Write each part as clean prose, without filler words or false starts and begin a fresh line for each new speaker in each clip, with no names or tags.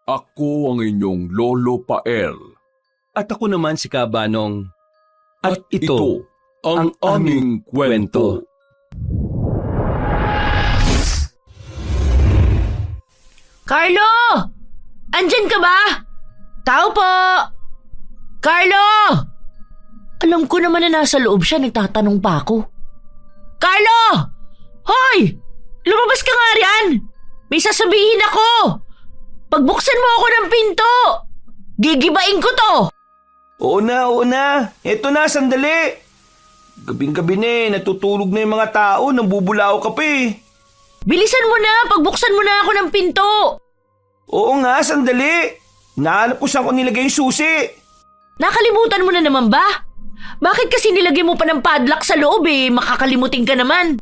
Ako ang inyong Lolo Pael.
At ako naman si Kabanong.
At ito ang aming kwento.
Carlo! Andyan ka ba? Tao po! Carlo! Alam ko naman na nasa loob siya, nagtatanong pa ako. Carlo! Hoy! Lumabas ka nga riyan! May sasabihin ako! Pagbuksan mo ako ng pinto! Gigibain ko to!
Oo na. Eto na, sandali. Gabing-gabi na natutulog na yung mga tao, nambubulao ka pa eh.
Bilisan mo na! Pagbuksan mo na ako ng pinto!
Oo nga, sandali. Nahanap ko saan ko nilagay yung susi.
Nakalimutan mo na naman ba? Bakit kasi nilagay mo pa ng padlock sa loob eh? Makakalimutin ka naman.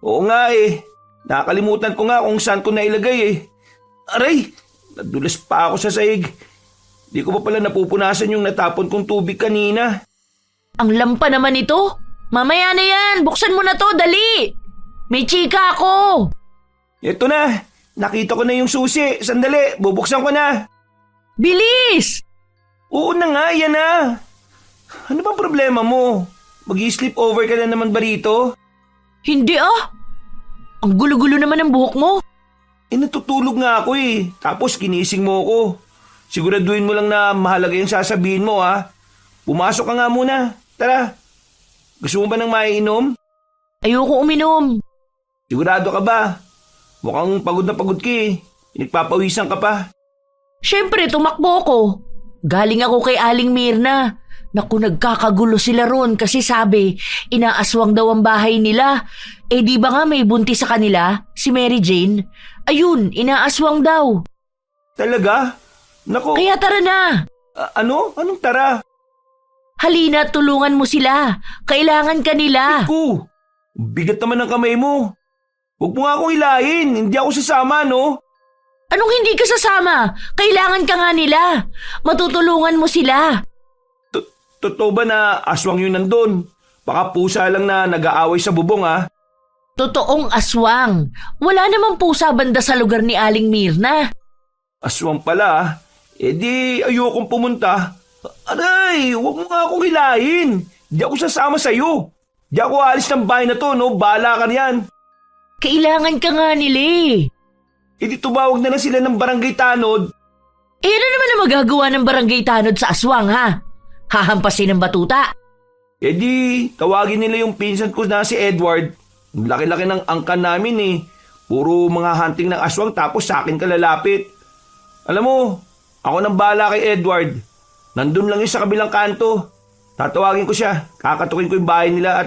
Oo nga eh. Nakalimutan ko nga kung saan ko nailagay eh. Aray, nadulas pa ako sa sahig. Di ko pa pala napupunasan yung natapon kong tubig kanina.
Ang lampa naman ito. Mamaya na yan. Buksan mo na to, dali. May chika ako.
Eto na, nakita ko na yung susi. Sandali, bubuksan ko na.
Bilis!
Oo na nga, yan na. Ano bang problema mo? Mag-i-sleep over ka na naman ba rito?
Hindi ah. Ang gulo-gulo naman ng buhok mo.
Natutulog nga ako eh. Tapos kinising mo ako. Siguraduhin mo lang na mahalaga yung sasabihin mo ha. Pumasok ka nga muna. Tara. Gusto mo ba ng maiinom?
Ayoko uminom.
Sigurado ka ba? Mukhang pagod na pagod ka eh. Nagpapawisan ka pa.
Siyempre, tumakbo ko. Galing ako kay Aling Mirna. Naku, nagkakagulo sila ron kasi sabi, inaaswang daw ang bahay nila. Eh di ba nga may buntis sa kanila, si Mary Jane? Ayun, inaaswang daw.
Talaga? Naku.
Kaya tara na.
Ano? Anong tara?
Halina, tulungan mo sila. Kailangan ka nila.
Ku, bigat naman ng kamay mo. Huwag mo nga akong hilahin. Hindi ako sasama, no?
Anong hindi ka sasama? Kailangan ka nga nila. Matutulungan mo sila.
Totoo ba na aswang yun nandun? Baka pusa lang na nag-aaway sa bubong, ha?
Totoong aswang. Wala namang pusa banda sa lugar ni Aling Mirna.
Aswang pala, ha? Eh di ayokong pumunta. Aray, huwag mo nga akong hilahin. Di ako sasama sa'yo. Di ako alis ng bahay na to, no? Bahala ka riyan.
Kailangan ka nga nila eh.
Eh di tumawag na lang sila ng barangay tanod.
Eh ano naman ang magagawa ng barangay tanod sa aswang ha? Hahampasin ng batuta.
Eh di, tawagin nila yung pinsan ko na si Edward. Ang laki-laki ng angkan namin eh. Puro mga hunting ng aswang tapos sa akin ka lalapit. Alam mo, ako nang bahala kay Edward. Nandun lang yun sa kabilang kanto. Tatawagin ko siya. Kakatukin ko yung bahay nila at...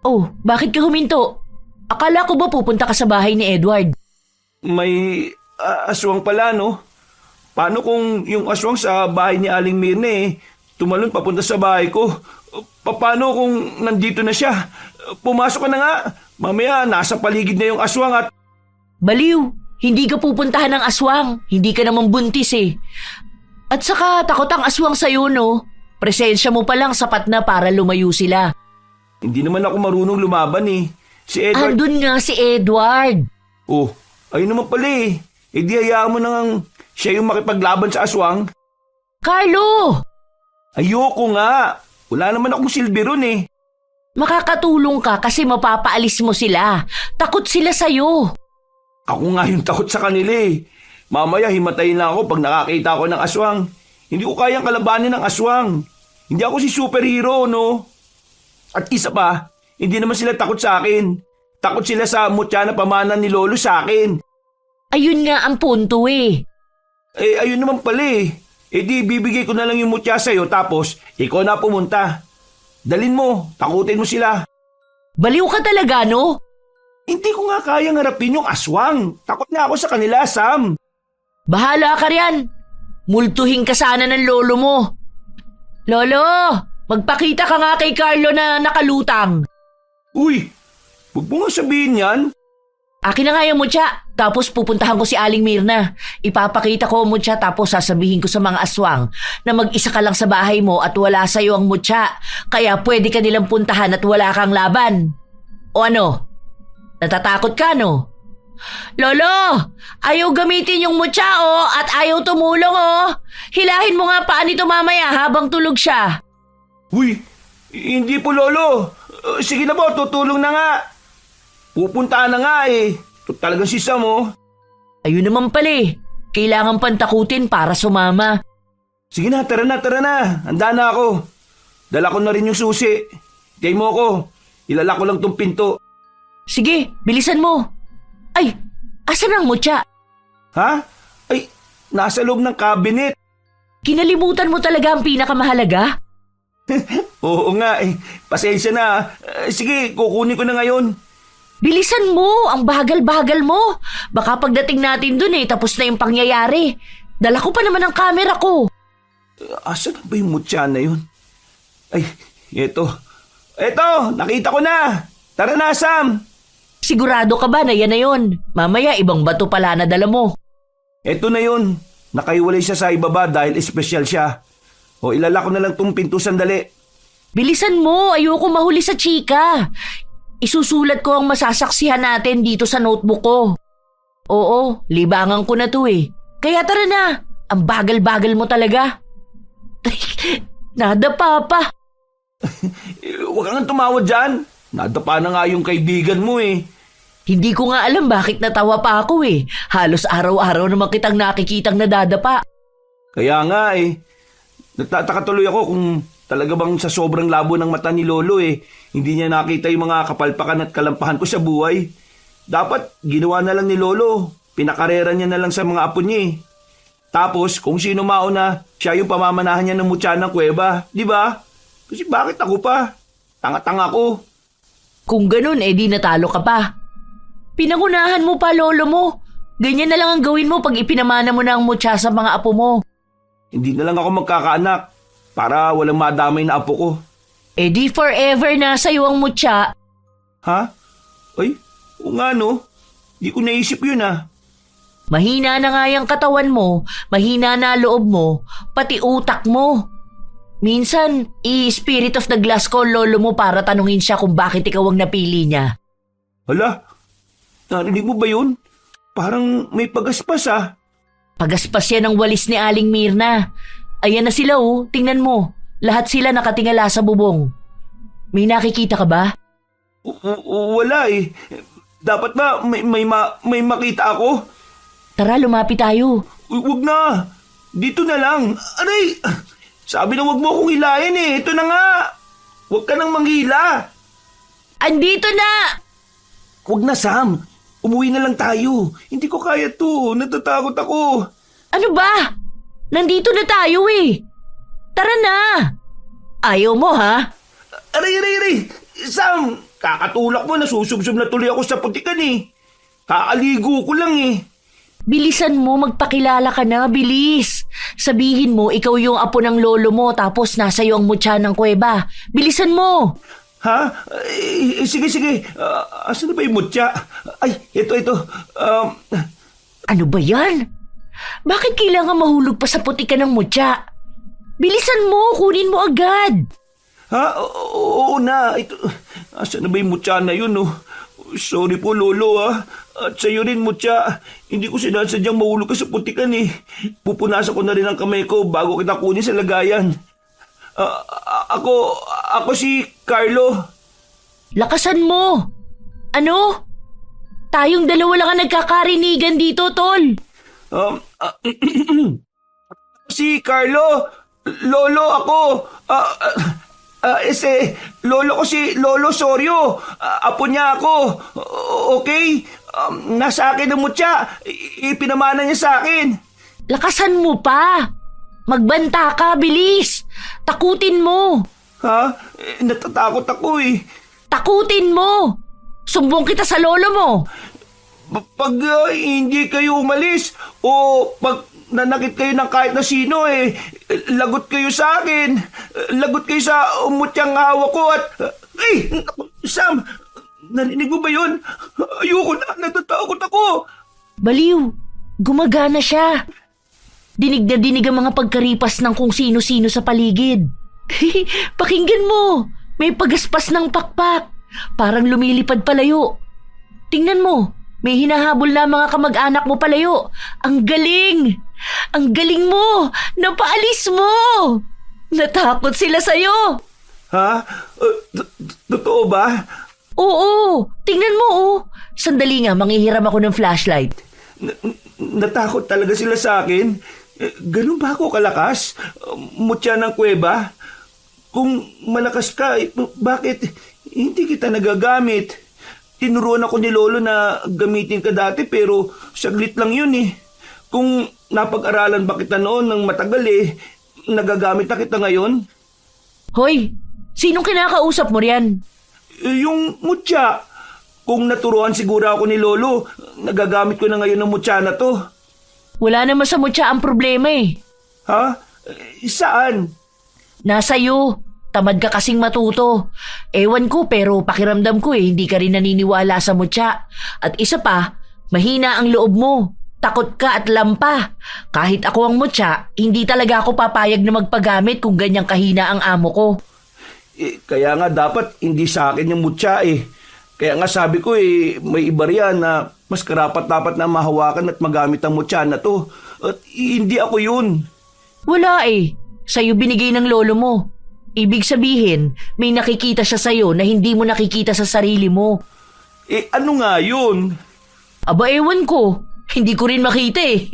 Oh, bakit ka huminto? Akala ko ba pupunta ka sa bahay ni Edward?
May aswang pala, no? Paano kung yung aswang sa bahay ni Aling Mirna tumalon papunta sa bahay ko? Paano kung nandito na siya? Pumasok ka na nga. Mamaya nasa paligid na yung aswang at...
Baliw, hindi ka pupuntahan ng aswang. Hindi ka naman buntis eh. At saka takot ang aswang sa'yo, no? Presensya mo pa lang sapat na para lumayo sila.
Hindi naman ako marunong lumaban eh. Si Edward...
Andun nga si Edward.
Oh, ayun naman pala eh. Eh di hayaan mo nang siya yung makipaglaban sa aswang.
Carlo!
Ayoko nga. Wala naman akong silbi ron eh.
Makakatulong ka kasi mapapaalis mo sila. Takot sila sa'yo.
Ako nga yung takot sa kanila eh. Mamaya himatayin lang ako pag nakakita ko ng aswang. Hindi ko kayang kalabanin ng aswang. Hindi ako si superhero, no? At isa pa, hindi naman sila takot sa akin. Takot sila sa mutya na pamanan ni Lolo sa akin.
Ayun nga ang punto eh.
Eh, ayun naman pala eh. Eh di, bibigay ko na lang yung mutya sa'yo tapos ikaw na pumunta. Dalin mo, takutin mo sila.
Baliw ka talaga, no?
Hindi ko nga kayang harapin yung aswang. Takot nga ako sa kanila, Sam.
Bahala ka riyan. Multuhin ka sana ng lolo mo. Lolo, magpakita ka nga kay Carlo na nakalutang.
Uy, huwag mo nga sabihin yan.
Akin na nga yung mutya. Tapos pupuntahan ko si Aling Mirna. Ipapakita ko ang mutya tapos sasabihin ko sa mga aswang na mag-isa ka lang sa bahay mo at wala sa'yo ang mutya. Kaya pwede ka nilang puntahan at wala kang laban. O ano? Natatakot ka, no? Lolo, ayaw gamitin yung mutya at ayaw tumulong. Hilahin mo nga paa nito mamaya habang tulog siya.
Uy, hindi po lolo. Sige na po, tutulong na nga. Pupunta na nga eh. Ito talagang si Sam oh.
Ayun naman pala eh. Kailangan pantakutin para sumama.
Sige na, tara na. Handa na ako. Dala ko na rin yung susi. Hintay mo ako. Ilala ko lang tong pinto.
Sige, bilisan mo. Ay, asan ang mutya?
Ha? Ay, nasa loob ng cabinet.
Kinalimutan mo talaga ang pinakamahalaga?
Oo nga eh. Pasensya na. Sige, kukunin ko na ngayon.
Bilisan mo, ang bagal-bagal mo. Baka pagdating natin dun tapos na yung pangyayari. Dala ko pa naman ang camera ko.
Asan na ba yung mutya na yun? Ay, eto. Eto, nakita ko na. Tara na, Sam.
Sigurado ka ba na yan na yun? Mamaya ibang bato pala na dala mo.
Eto na yun. Nakaiwalay siya sa ibaba dahil espesyal siya. O ilala ko na lang tong pinto sandali.
Bilisan mo, ayoko mahuli sa chika. Isusulat ko ang masasaksihan natin dito sa notebook ko. Oo, libangan ko na to eh. Kaya tara na, ang bagal-bagal mo talaga. Nadapa pa.
Huwag kang tumawa dyan. Nadapa na nga yung kaibigan mo eh.
Hindi ko nga alam bakit natawa pa ako eh. Halos araw-araw naman kitang nakikitang nadadapa.
Kaya nga eh. Nagtataka tuloy ako kung talaga bang sa sobrang labo ng mata ni Lolo eh, hindi niya nakita yung mga kapalpakan at kalampahan ko sa buhay. Dapat ginawa na lang ni Lolo. Pinakarera niya na lang sa mga apo niya eh. Tapos kung sino mauna, siya yung pamamanahan niya ng mutya ng kuweba. Di ba? Kasi bakit ako pa? Tanga-tanga ko.
Kung ganun di natalo ka pa. Pinangunahan mo pa lolo mo. Ganyan na lang ang gawin mo pag ipinamana mo na ang mutya sa mga apo mo.
Hindi na lang ako magkakaanak para walang madamay na apo ko.
Di forever na sa'yo ang mutya.
Ha? Ay, o nga no. Di ko naisip yun ah.
Mahina na nga yung katawan mo, mahina na loob mo, pati utak mo. Minsan, i-spirit of the glass ko lolo mo para tanungin siya kung bakit ikaw ang napili niya.
Hala, narinig mo ba yun? Parang may pagaspas ah.
Pagaspas yan ang walis ni Aling Mirna. Ayan na sila tingnan mo. Lahat sila nakatingala sa bubong. May nakikita ka ba?
Wala eh. Dapat ba may makita ako?
Tara, lumapit tayo.
Wag na. Dito na lang. Aray! Sabi na wag mo akong hilahin eh. Ito na nga. Wag ka nang manghila.
Andito na!
Wag na, Sam. Umuwi na lang tayo. Hindi ko kaya to. Natatakot ako.
Ano ba? Nandito na tayo eh. Tara na. Ayaw mo ha?
Aray! Sam, kakatulak mo. Nasusubsob na tuloy ako sa putikan eh. Kaaligo ko lang eh.
Bilisan mo, magpakilala ka na, bilis. Sabihin mo, ikaw yung apo ng lolo mo tapos nasa iyo ang mutya ng kuweba. Bilisan mo.
Ha? Sige. Asan na ba yung mutya? Ay, ito.
Ano ba yan? Bakit kailangan mahulog pa sa putikan ng mutya? Bilisan mo, kunin mo agad.
Ha? Oo na. Ito. Asan na ba yung mutya na yun, oh? Sorry po, Lolo, ah. At sa'yo rin, mutya. Hindi ko sinasadyang mahulog ka sa putikan, eh. Pupunasan ko na rin ang kamay ko bago kita kunin sa lagayan. Ako si Carlo.
Lakasan mo. Ano? Tayong dalawa lang ang nagkakarinigan dito, Tol.
Si Carlo. Lolo ako. Lolo ko si Lolo Sorio. Apo niya ako. Okay? Nasa akin ang mutya. Ipinamana niya sa akin.
Lakasan mo pa. Magbanta ka, bilis. Takutin mo.
Ha? Natatakot ako eh.
Takutin mo. Sumbong kita sa lolo mo.
Pag hindi kayo umalis o pag nanakit kayo ng kahit na sino lagot kayo sa akin. Lagot kayo sa umutyang hawak ko at... Sam, narinig mo ba yun? Ayoko na, natatakot ako.
Baliw, gumagana siya. Dinig na dinig ang mga pagkaripas ng kung sino-sino sa paligid. Pakinggan mo, may pagaspas ng pakpak. Parang lumilipad palayo. Tingnan mo, May hinahabol na mga kamag-anak mo palayo. Ang galing! Ang galing mo! Napaalis mo! Natakot sila sa'yo!
Ha? Totoo ba?
Oo! Tingnan mo oh! Sandali nga, manghihiram ako ng flashlight.
Natakot talaga sila sa akin? Ganun ba ako kalakas? Mutya ng kuweba? Kung malakas ka, bakit hindi kita nagagamit? Tinuruan ako ni Lolo na gamitin ka dati pero saglit lang yun eh. Kung napag-aralan ba kita noon ng matagal nagagamit na kita ngayon?
Hoy! Sinong kinakausap mo riyan?
Yung mutya. Kung naturuan siguro ako ni Lolo, nagagamit ko na ngayon ng mutya na to.
Wala naman sa mutya ang problema eh.
Ha? Saan?
Nasa iyo. Tamad ka kasing matuto. Ewan ko pero pakiramdam ko hindi ka rin naniniwala sa mutya. At isa pa, mahina ang loob mo. Takot ka at lampa. Kahit ako ang mutya, hindi talaga ako papayag na magpagamit kung ganyang kahina ang amo ko.
Kaya nga dapat hindi sa akin yung mutya eh. Kaya nga sabi ko may iba riyan na mas karapat-dapat na mahawakan at magamit ang mutya na to. At hindi ako yun.
Wala eh. Sa'yo binigay ng lolo mo. Ibig sabihin, may nakikita siya sa'yo na hindi mo nakikita sa sarili mo.
Ano nga yun?
Aba ewan ko. Hindi ko rin makita eh.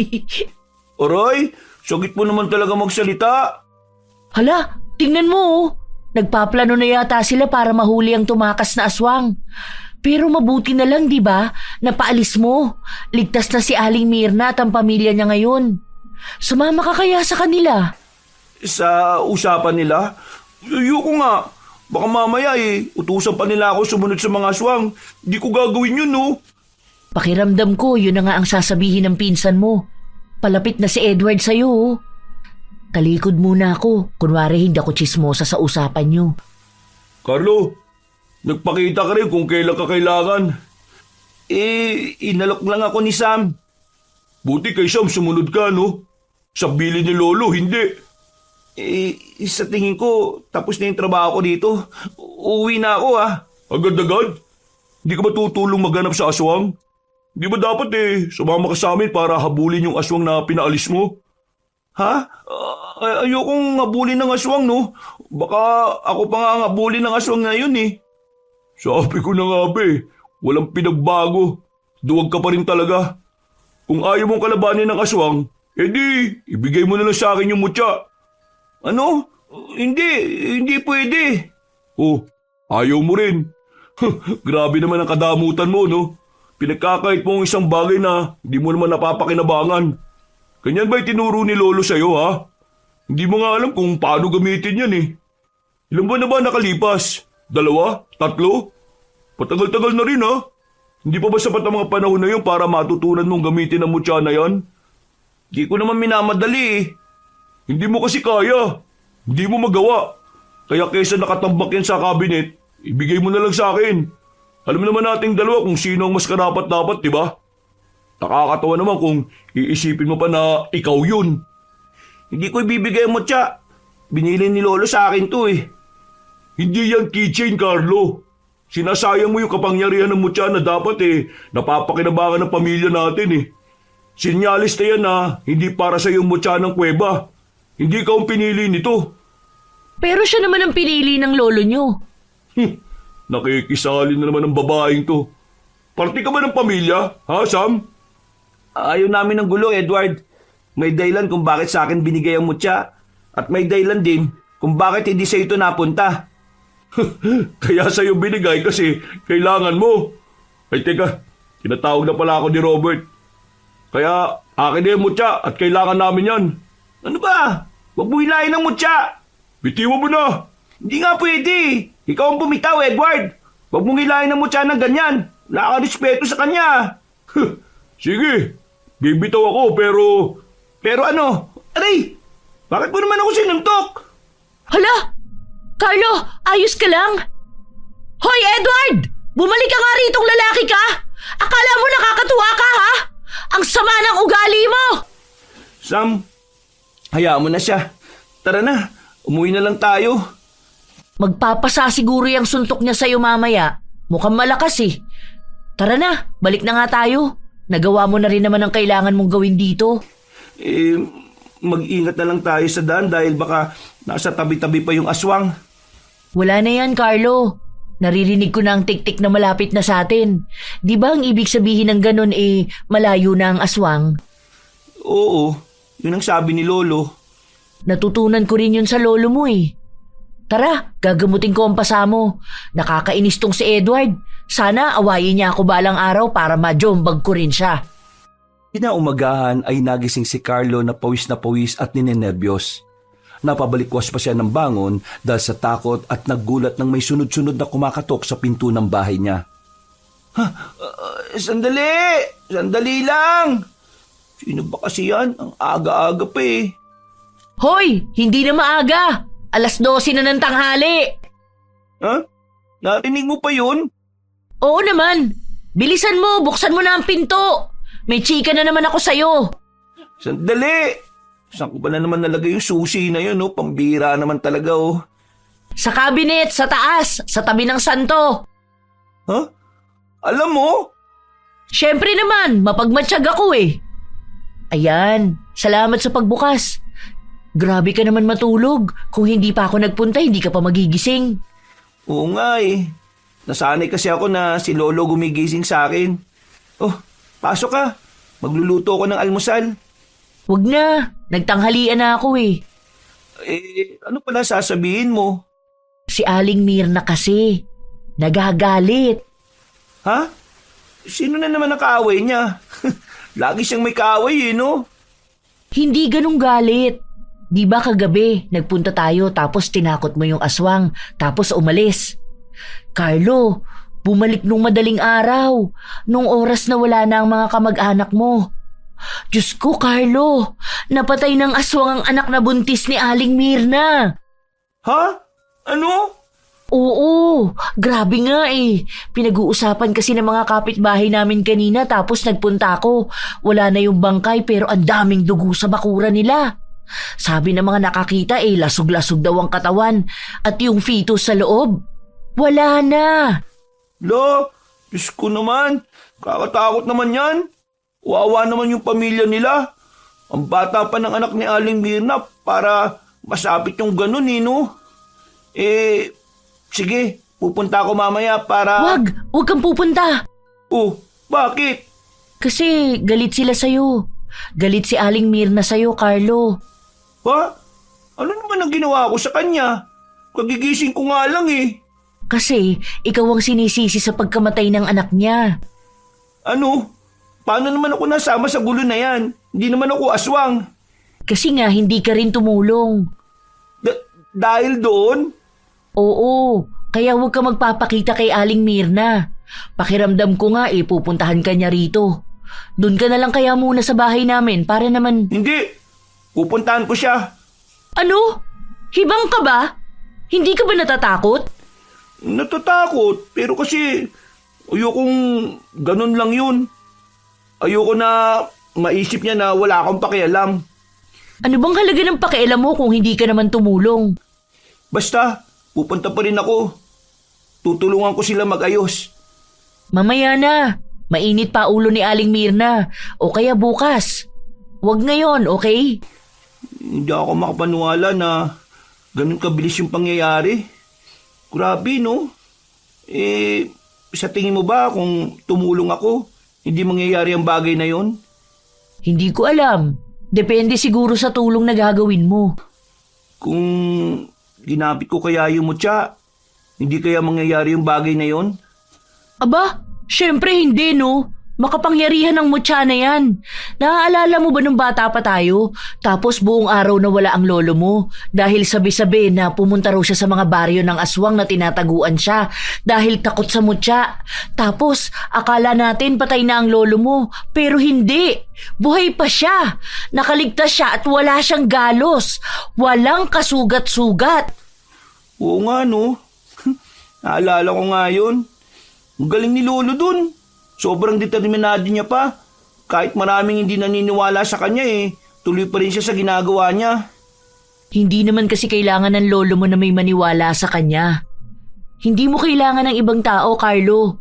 Aray, sagit mo naman talaga magsalita.
Hala, tingnan mo oh. Nagpaplano na yata sila para mahuli ang tumakas na aswang. Pero mabuti na lang, di ba? Napaalis mo. Ligtas na si Aling Mirna at ang pamilya niya ngayon. Sumama ka kaya sa kanila?
Sa usapan nila? Ayoko nga. Baka mamaya utusan pa nila ako sumunod sa mga aswang. Di ko gagawin yun, no?
Pakiramdam ko, yun na nga ang sasabihin ng pinsan mo. Palapit na si Edward sa'yo, oh. Talikod muna ako. Kunwari hindi ako chismosa sa usapan niyo.
Carlo, nagpakita ka rin kung kailan ka kailangan. Inalok lang ako ni Sam. Buti kay Sam sumunod ka, no? Sa bili ni Lolo, hindi. Sa tingin ko, tapos na yung trabaho ko dito. Uuwi na ako, ha? Agad-agad? Hindi ka ba tutulong maghanap sa aswang? Di ba dapat sumama ka sa amin para habulin yung aswang na pinaalis mo? Ha? Ayokong habulin ng aswang, no? Baka ako pa nga ang habulin ng aswang ngayon, eh. Sabi ko na nga, walang pinagbago. Duwag ka pa rin talaga. Kung ayaw mong kalabanin ng aswang, edi, ibigay mo na lang sa akin yung mutya. Ano? Hindi pwede. Oh, ayaw mo rin. Grabe naman ang kadamutan mo, no? Pinagkakait mo ang isang bagay na hindi mo naman napapakinabangan. Ganyan ba itinuro ni Lolo sa'yo, ha? Hindi mo nga alam kung paano gamitin yan, eh. Ilan ba na ba nakalipas? 2? 3? Patagal-tagal na rin, ha? Hindi pa ba sapat ang mga panahon na yun para matutunan mong gamitin ang mutya na yan? Di ko naman minamadali, eh. Hindi mo kasi kaya. Hindi mo magawa. Kaya kaysa nakatambak yan sa cabinet, ibigay mo na lang sa akin. Alam naman nating dalawa kung sino ang mas karapat-dapat, di ba? Nakakatawa naman kung iisipin mo pa na ikaw yun. Hindi ko ibibigay mo, tsa. Binili ni Lolo sa akin to, eh. Hindi yan keychain, Carlo. Sinasayang mo yung kapangyarihan ng mutya na dapat, napapakinabangan ng pamilya natin, eh. Sinyalis na yan na hindi para sa yung mutya ng kuweba. Hindi ka ang pinili nito.
Pero siya naman ang pinili ng lolo nyo.
Nakikisali na naman ang babaeng to. Parte ka ba ng pamilya, ha, Sam? Ayaw namin ng gulo, Edward. May dahilan kung bakit sa akin binigay ang mutya. At may dahilan din kung bakit hindi sa ito napunta. Kaya sa'yo binigay kasi kailangan mo. Ay teka, tinatawag na pala ako ni Robert. Kaya akin na yung mutya at kailangan namin yan. Ano ba? Huwag mo hilahin ang mutya. Bitiwan mo na. Hindi nga pwede. Ikaw ang bumitaw, Edward. Huwag mong hilahin ang mutya ng ganyan. Wala kang respeto sa kanya. Sige, bibitaw ako pero... Pero ano? Aray! Bakit mo naman ako sinuntok?
Hala! Carlo, ayos ka lang? Hoy, Edward! Bumalik ka nga ritong lalaki ka! Akala mo nakakatuwa ka, ha? Ang sama ng ugali mo!
Sam, hayaan mo na siya. Tara na, umuwi na lang tayo.
Magpapasa siguro yung suntok niya sa'yo mamaya. Mukhang malakas eh. Tara na, balik na nga tayo. Nagawa mo na rin naman ang kailangan mong gawin dito.
Mag-ingat na lang tayo sa daan dahil baka nasa tabi-tabi pa yung aswang.
Wala na yan, Carlo. Naririnig ko na ang tik-tik na malapit na sa atin. Di ba ang ibig sabihin ng ganun malayo na ang aswang?
Oo, yun ang sabi ni Lolo.
Natutunan ko rin yun sa lolo mo Tara, gagamutin ko ang pasamo. Nakakainis tong si Edward. Sana awayin niya ako balang araw para majombag ko rin siya.
Kinaumagahan ay nagising si Carlo na pawis at ninenerbiyos. Napabalikwas pa siya ng bangon dahil sa takot at naggulat nang may sunod-sunod na kumakatok sa pinto ng bahay niya.
Sandali! Sandali lang! Sino ba kasi yan? Ang aga-aga pa
Hoy! Hindi na maaga! 12:00 na ng tanghali!
Ha? Narinig mo pa yun?
Oo naman! Bilisan mo! Buksan mo na ang pinto! May chika na naman ako sa'yo!
Sandali! Saan ko ba na naman nalagay yung susi na yun, Pambira naman talaga,
Sa cabinet, sa taas, sa tabi ng santo.
Ha? Alam mo?
Siyempre naman, mapagmatsyag ako Ayan, salamat sa pagbukas. Grabe ka naman matulog. Kung hindi pa ako nagpunta, hindi ka pa magigising.
Oo nga Nasanay kasi ako na si Lolo gumigising sa akin. Oh, pasok ka. Magluluto ko ng almusal.
Wag na, nagtanghalian na ako
Ano pala sasabihin mo?
Si Aling Mirna kasi, nagagalit.
Ha? Sino na naman ang kaaway niya? Lagi siyang may kaaway no?
Hindi ganung galit. Di ba kagabi, nagpunta tayo tapos tinakot mo yung aswang, tapos umalis. Carlo, bumalik nung madaling araw, nung oras na wala na ang mga kamag-anak mo. Diyos ko, Carlo, napatay ng aswang ang anak na buntis ni Aling Mirna.
Ha? Ano?
Oo, grabe nga Pinag-uusapan kasi ng mga kapitbahay namin kanina tapos nagpunta ako. Wala na yung bangkay pero ang daming dugo sa bakura nila. Sabi ng mga nakakita lasog-lasog daw ang katawan at yung fetus sa loob. Wala na.
Lo, Diyos ko naman. Kakatakot naman yan. Wawa naman yung pamilya nila. Ang bata pa ng anak ni Aling Mirna para masapit yung ganun Sige, pupunta ako mamaya para...
Wag kang pupunta.
Oh, bakit?
Kasi galit sila sa'yo. Galit si Aling Mirna sa'yo, Carlo.
Ha? Ano naman ang ginawa ko sa kanya? Kagigising ko nga lang
Kasi ikaw ang sinisisi sa pagkamatay ng anak niya.
Ano? Paano naman ako nasama sa gulo na yan? Hindi naman ako aswang.
Kasi nga hindi ka rin tumulong.
Dahil doon?
Oo, kaya huwag ka magpapakita kay Aling Mirna. Pakiramdam ko nga pupuntahan ka niya rito. Doon ka na lang kaya muna sa bahay namin para naman...
Hindi! Pupuntahan ko siya.
Ano? Hibang ka ba? Hindi ka ba natatakot?
Natatakot, pero kasi ayokong ganun lang yun. Ayoko na maisip niya na wala akong pakialam.
Ano bang halaga ng pakialam mo kung hindi ka naman tumulong?
Basta, pupunta pa rin ako. Tutulungan ko sila mag-ayos.
Mamaya na. Mainit pa ulo ni Aling Mirna. O kaya bukas. Huwag ngayon, okay?
Hindi ako makapaniwala na ganun kabilis yung pangyayari. Grabe, no? Sa tingin mo ba kung tumulong ako, hindi mangyayari ang bagay na yon?
Hindi ko alam. Depende siguro sa tulong na gagawin mo.
Kung ginapit ko kaya yung mutya, hindi kaya mangyayari yung bagay na yon?
Aba, syempre hindi, no? Makapangyarihan ng mutya na yan. Naaalala mo ba nung bata pa tayo? Tapos buong araw na wala ang lolo mo dahil sabi-sabi na pumunta raw siya sa mga baryo ng aswang na tinataguan siya dahil takot sa mutya. Tapos akala natin patay na ang lolo mo pero hindi. Buhay pa siya. Nakaligtas siya at wala siyang galos. Walang kasugat-sugat.
Oo nga, no? Naalala ko nga yun. Ang galing ni lolo dun. Sobrang determinado niya pa. Kahit maraming hindi naniniwala sa kanya tuloy pa rin siya sa ginagawa niya.
Hindi naman kasi kailangan ng lolo mo na may maniwala sa kanya. Hindi mo kailangan ng ibang tao, Carlo.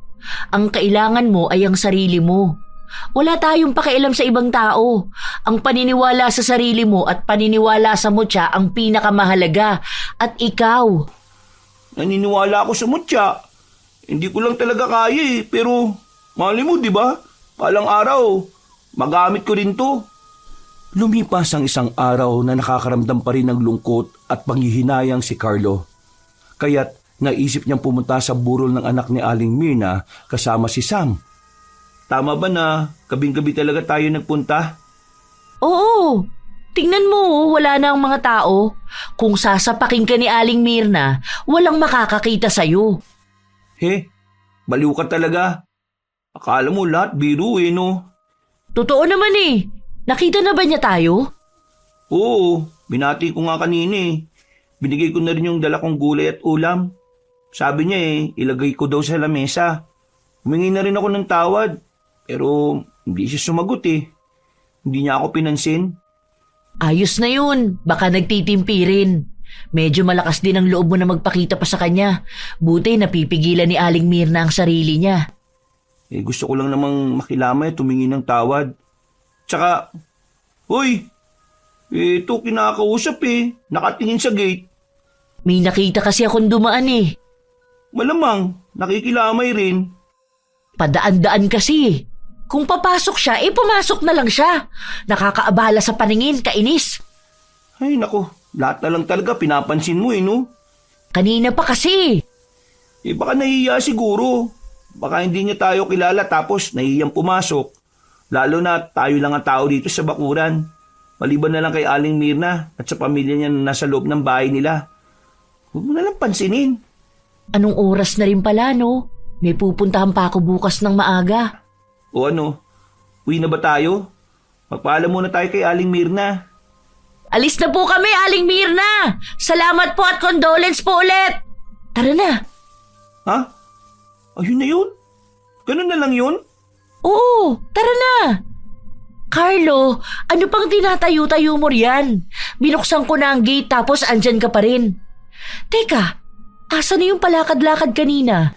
Ang kailangan mo ay ang sarili mo. Wala tayong pakialam sa ibang tao. Ang paniniwala sa sarili mo at paniniwala sa mutya ang pinakamahalaga. At ikaw,
Naniniwala ako sa mutya. Hindi ko lang talaga kaya pero mali mo, di ba? Palang araw, magamit ko rin to.
Lumipas ang isang araw na nakakaramdam pa rin ng lungkot at panghihinayang si Carlo. Kaya't naisip niyang pumunta sa burol ng anak ni Aling Mirna kasama si Sam.
Tama ba na gabing-gabi talaga tayo nagpunta?
oo, tingnan mo, wala na ang mga tao. Kung sasapakin ka ni Aling Mirna, walang makakakita sa'yo.
Baliw ka talaga. Akala mo lahat biro no?
Totoo naman eh. Nakita na ba niya tayo?
Oo, binati ko nga kanina. Binigay ko na rin yung dala kong gulay at ulam. Sabi niya ilagay ko daw sa lamesa. Humingi na rin ako ng tawad. Pero hindi siya sumagot Hindi niya ako pinansin.
Ayos na yun. Baka nagtitimpi rin. Medyo malakas din ang loob mo na magpakita pa sa kanya. Buti napipigilan ni Aling Mirna ang sarili niya.
Gusto ko lang namang makilamay at tumingi ng tawad. Tsaka, hoy, ito kinakausap nakatingin sa gate.
May nakita kasi akong dumaan eh.
Malamang, nakikilamay rin.
Padaan-daan kasi. Kung papasok siya, pumasok na lang siya. Nakakaabala sa paningin, kainis.
Ay nako, lahat na lang talaga pinapansin mo no?
Kanina pa kasi.
Baka nahihiya siguro. Baka hindi niya tayo kilala tapos nahihiyang pumasok. Lalo na tayo lang ang tao dito sa bakuran. Maliban na lang kay Aling Mirna at sa pamilya niya na nasa loob ng bahay nila. Huwag mo na lang pansinin.
Anong oras na rin pala, no? May pupuntahan pa ako bukas ng maaga.
O ano, uwi na ba tayo? Magpaalam muna tayo kay Aling Mirna.
Alis na po kami, Aling Mirna! Salamat po at condolence po ulit! Tara na!
Ha? Ayun na yun? Ganun na lang yun?
Oo, tara na! Carlo, ano pang tinatayo-tayo mo riyan? Binuksan ko na ang gate tapos andyan ka pa rin. Teka, asa na yung palakad-lakad kanina?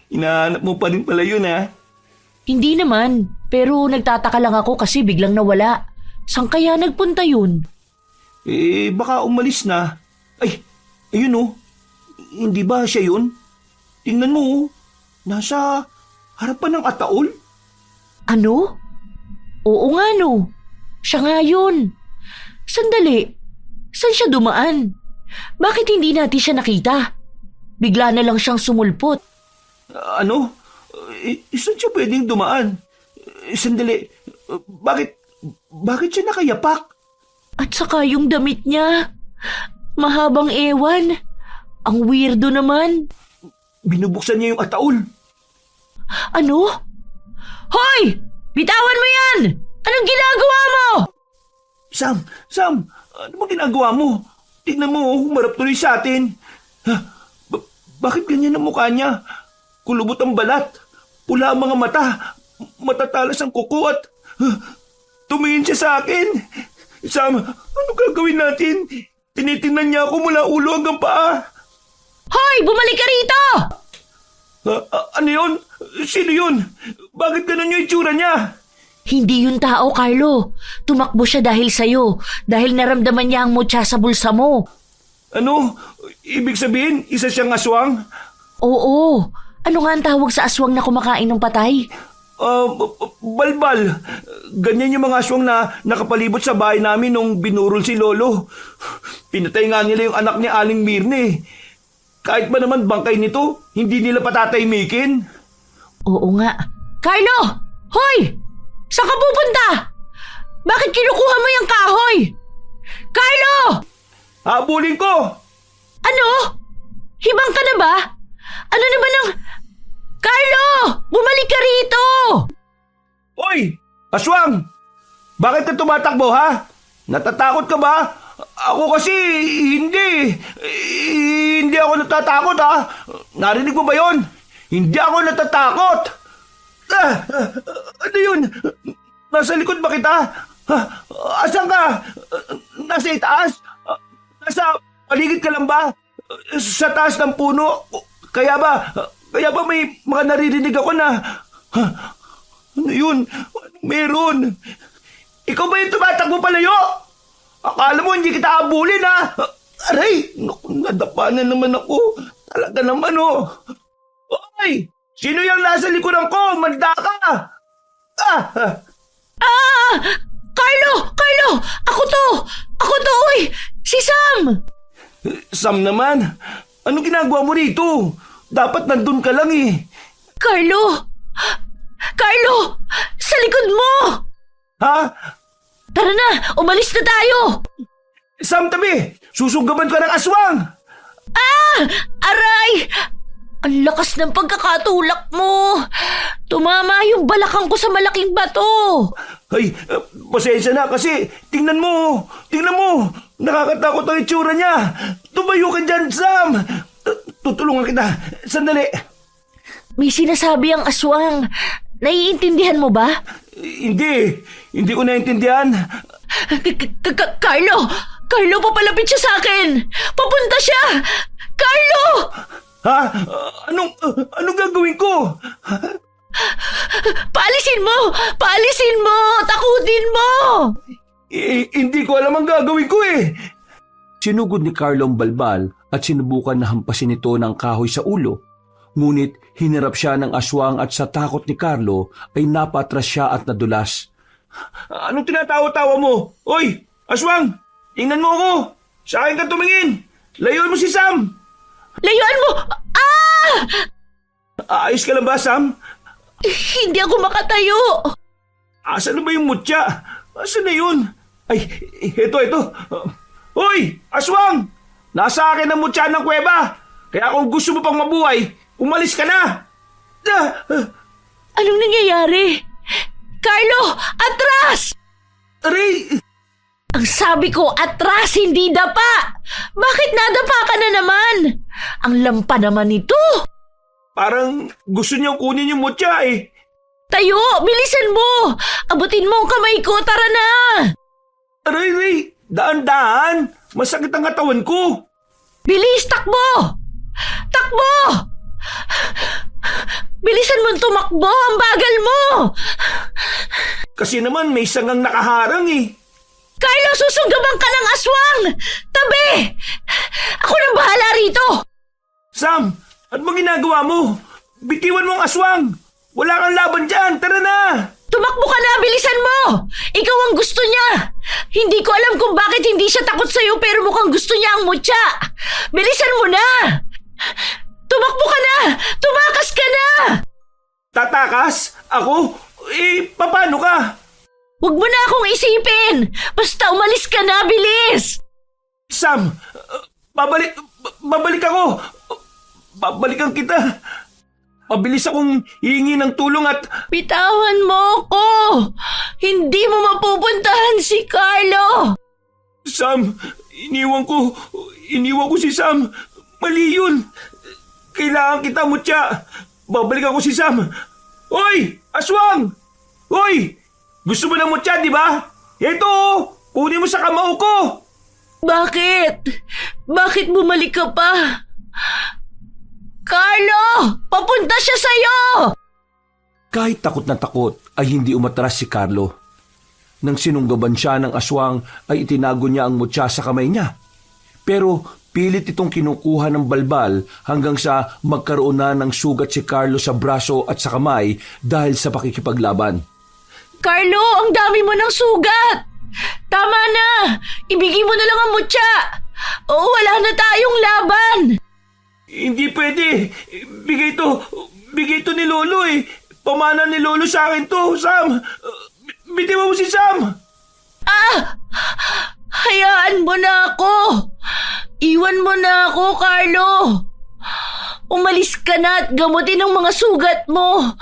Inahanap mo pa rin pala yun
Hindi naman, pero nagtataka lang ako kasi biglang nawala. Saan kaya nagpunta yun?
Baka umalis na. Ay, ayun Hindi ba siya yun? Tingnan mo nasa harapan ng ataol.
Ano? Oo nga no. Siya nga yun. Sandali, saan siya dumaan? Bakit hindi natin siya nakita? Bigla na lang siyang sumulpot.
Ano? Saan siya pwedeng dumaan? Sandali, bakit siya nakayapak?
At saka yung damit niya. Mahabang ewan. Ang weirdo naman.
Binubuksan niya yung ataol.
Ano? Hoy! Bitawan mo yan! Anong ginagawa mo?
Sam, ano bang ginagawa mo? Tignan mo, humarap tuloy sa atin. Bakit ganyan ang mukha niya? Kulubot ang balat, pula ang mga mata, matatalas ang kuko at tumingin siya sa akin. Sam, ano gagawin natin? Tinitingnan niya ako mula ulo hanggang paa.
Hoy! Bumalik ka rito!
Ano yun? Sino yun? Bakit ganun yung itsura niya?
Hindi yun tao, Carlo. Tumakbo siya dahil sa'yo. Dahil naramdaman niya ang mutya sa bulsa mo.
Ano? Ibig sabihin, isa siyang aswang?
Oo. Ano nga ang tawag sa aswang na kumakain ng patay?
Balbal. Ganyan yung mga aswang na nakapalibot sa bahay namin nung binurol si Lolo. Pinatay nga nila yung anak ni Aling Mirne. Kahit ba naman bangkay nito, hindi nila patataymikin.
Oo nga. Carlo! Hoy! Saan ka pupunta? Bakit kinukuha mo yung kahoy? Carlo!
Habulin ko!
Ano? Hibang ka na ba? Ano naman ang... Carlo! Bumalik ka rito!
Hoy! Aswang! Bakit ka tumatakbo, ha? Natatakot ka ba? Ako kasi hindi. Hindi ako natatakot, ha? Narinig mo ba yon? Hindi ako natatakot. Ano yun? Nasa likod ba kita? Asan ka? Nasa itaas? Nasa paligid ka lang ba? Sa taas ng puno? Kaya ba Kaya ba may mga naririnig ako na... Ha? Ano yun? Meron. Ikaw ba yung tumatakbo palayo? Akala mo hindi kita abulin, ha? Aray! Naku, nadapa na naman ako. Talaga naman, oh. Oy! Sino yung nasa likuran ko? Manda ka!
Carlo! Carlo! Ako to, uy! Si Sam!
Sam naman, anong ginagawa mo rito? Dapat nandun ka lang eh.
Carlo! Sa likod mo!
Ha?
Tara na! Umalis na tayo!
Sam, tabi! Susugaban ka ng aswang!
Aray! Ang lakas ng pagkakatulak mo! Tumama yung balakang ko sa malaking bato!
Ay, pasensya na kasi tingnan mo! Nakakatakot ang itsura niya! Tumayo ka dyan, Sam! Tutulungan kita. Sandali.
May sinasabi ang aswang. Naiintindihan mo ba?
Hindi ko naintindihan.
Carlo! Carlo, papalapit siya sa akin! Papunta siya! Carlo!
Ha? Anong gagawin ko?
Paalisin mo! Takutin mo!
Hindi ko alam ang gagawin ko eh.
Sinugod ni Carlo ang balbal at sinubukan na hampasin ito ng kahoy sa ulo. Ngunit hinirap siya ng aswang at sa takot ni Carlo ay napatras siya at nadulas.
Anong tinatawa-tawa mo? Oy, aswang! Tingnan mo ako! Sa akin ka tumingin! Layuan mo si Sam!
Layuan mo!
Ayos ka lang ba, Sam?
Hindi ako makatayo!
Asan na ba yung mutya? Asan na yun? Ay, ito. Hoy, aswang! Nasa akin ang mutya ng kuweba. Kaya kung gusto mo pang mabuhay, umalis ka na!
Anong nangyayari? Carlo, atras!
Aray!
Ang sabi ko, atras, hindi dapa! Bakit nadapa ka na naman? Ang lampa naman ito!
Parang gusto niyang kunin yung mutya eh.
Tayo, bilisan mo! Abutin mo ang kamay ko, tara na!
Aray! Daan-daan! Masakit ang katawan ko!
Bilis, takbo! Takbo! Bilisan mo tumakbo, ang bagal mo!
Kasi naman may sangang nakaharang eh.
Carlo, susunggaban ka ng aswang! Tabi! Ako nang bahala rito!
Sam, ano bang ginagawa mo? Bitiwan mo ang aswang! Wala kang laban dyan! Tara na!
Tumakbo ka na! Bilisan mo! Ikaw ang gusto niya! Hindi ko alam kung bakit hindi siya takot sa'yo pero mukhang gusto niya ang mutya! Bilisan mo na! Tumakbo ka na! Tumakas ka na!
Tatakas? Ako? Paano ka?
Huwag mo na akong isipin! Basta umalis ka na! Bilis!
Sam, babalik ako! Babalikan kita! Mabilis akong hihingi ng tulong at...
Bitawan mo ko! Hindi mo mapupuntahan si Carlo!
Sam, iniwan ko si Sam. Mali yun. Kailangan kita, mutya. Babalik ako si Sam. Hoy! Aswang! Hoy! Gusto mo ng mutya, di ba? Ito, kunin mo sa kamao ko.
Bakit? Bakit bumalik ka pa? Carlo! Papunta siya sa'yo!
Kahit takot na takot ay hindi umatras si Carlo. Nang sinunggaban siya ng aswang ay itinago niya ang mutya sa kamay niya. Pero pilit itong kinukuha ng balbal hanggang sa magkaroon na ng sugat si Carlo sa braso at sa kamay dahil sa pakikipaglaban.
Carlo, ang dami mo ng sugat! Tama na! Ibigay mo na lang ang mutya! O wala na tayong laban!
Hindi pwede. Bigay to ni Lolo eh. Pamana ni Lolo sa akin to, Sam. Bitiwan mo si Sam.
Hayaan mo na ako! Iwan mo na ako, Carlo! Umalis ka na at gamutin ang mga sugat mo.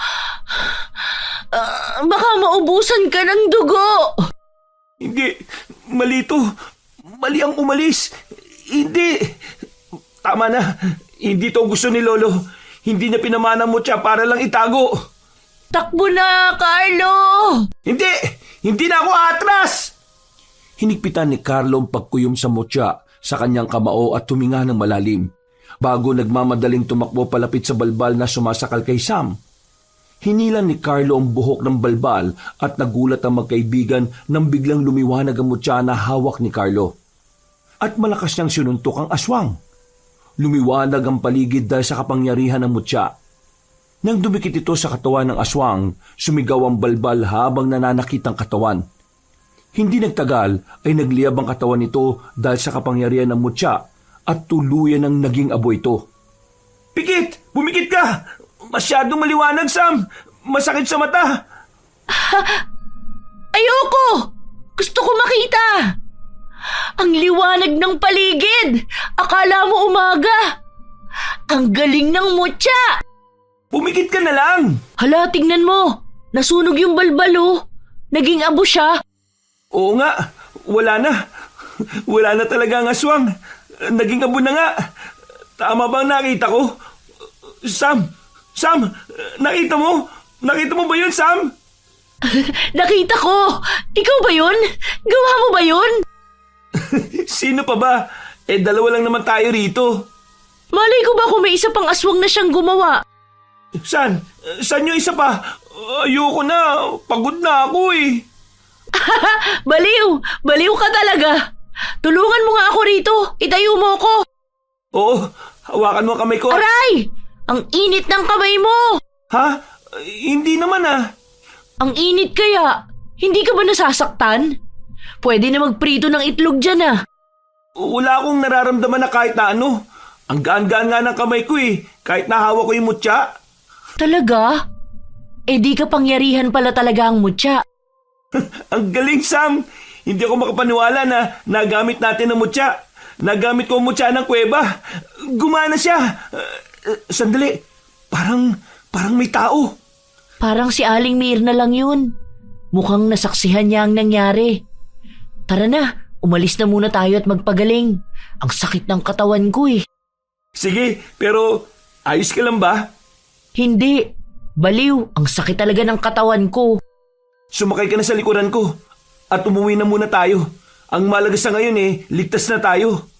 Baka maubusan ka ng dugo.
Hindi. Mali to. Mali ang umalis. Hindi. Tama na. Hindi to gusto ni Lolo. Hindi niya pinamana mo siya para lang itago.
Takbo na, Carlo!
Hindi! Hindi na ako atras!
Hinigpitan ni Carlo ang pagkuyom sa mutya sa kanyang kamao at tuminga ng malalim. Bago nagmamadaling tumakbo palapit sa balbal na sumasakal kay Sam, hinilan ni Carlo ang buhok ng balbal at nagulat ang magkaibigan nang biglang lumiwanag ang mutya na hawak ni Carlo. At malakas niyang sinuntok ang aswang. Lumiwanag ang paligid dahil sa kapangyarihan ng mutya. Nang dumikit ito sa katawan ng aswang, sumigaw ang balbal habang nananakit ang katawan. Hindi nagtagal ay nagliyab ang katawan nito dahil sa kapangyarihan ng mutya at tuluyan ang naging abo ito.
Pikit! Bumikit ka! Masyadong maliwanag, Sam! Masakit sa mata!
Ayoko! Gusto ko makita! Ang liwanag ng paligid! Akala mo umaga! Ang galing ng mutya!
Bumikit ka na lang!
Hala, tingnan mo! Nasunog yung balbal oh! Naging abo siya!
Oo nga, wala na. Wala na talaga ang aswang. Naging abo na nga. Tama ba ang nakita ko? Sam! Sam! Nakita mo? Nakita mo ba yun, Sam?
Nakita ko! Ikaw ba yun? Gawa mo ba yun?
Sino pa ba? Dalawa lang naman tayo rito.
Malay ko ba kung may isa pang aswang na siyang gumawa?
Saan? Saan yung isa pa? Ayoko na. Pagod na ako eh.
Baliw! Baliw ka talaga! Tulungan mo nga ako rito! Itayo mo ako!
Oo, hawakan mo ang kamay ko.
Aray! Ang init ng kamay mo!
Ha? Hindi naman ah.
Ang init kaya? Hindi ka ba nasasaktan? Pwede na magprito ng itlog dyan ah.
Wala akong nararamdaman na kahit na ano. Ang gaan-gaan nga ng kamay ko eh. Kahit nahawa ko yung mutya.
Talaga? Di ka pangyarihan pala talaga ang mutya.
Ang galing, Sam! Hindi ako makapaniwala na nagamit natin ang mutya. Nagamit ko ang mutya ng kuweba. Gumana siya. Sandali. Parang may tao.
Parang si Aling Mirna lang yun. Mukhang nasaksihan niya ang nangyari. Tara na, umalis na muna tayo at magpagaling. Ang sakit ng katawan ko eh.
Sige, pero ayos ka lang ba?
Hindi. Baliw, ang sakit talaga ng katawan ko.
Sumakay ka na sa likuran ko at umuwi na muna tayo. Ang malaga sa ngayon ligtas na tayo.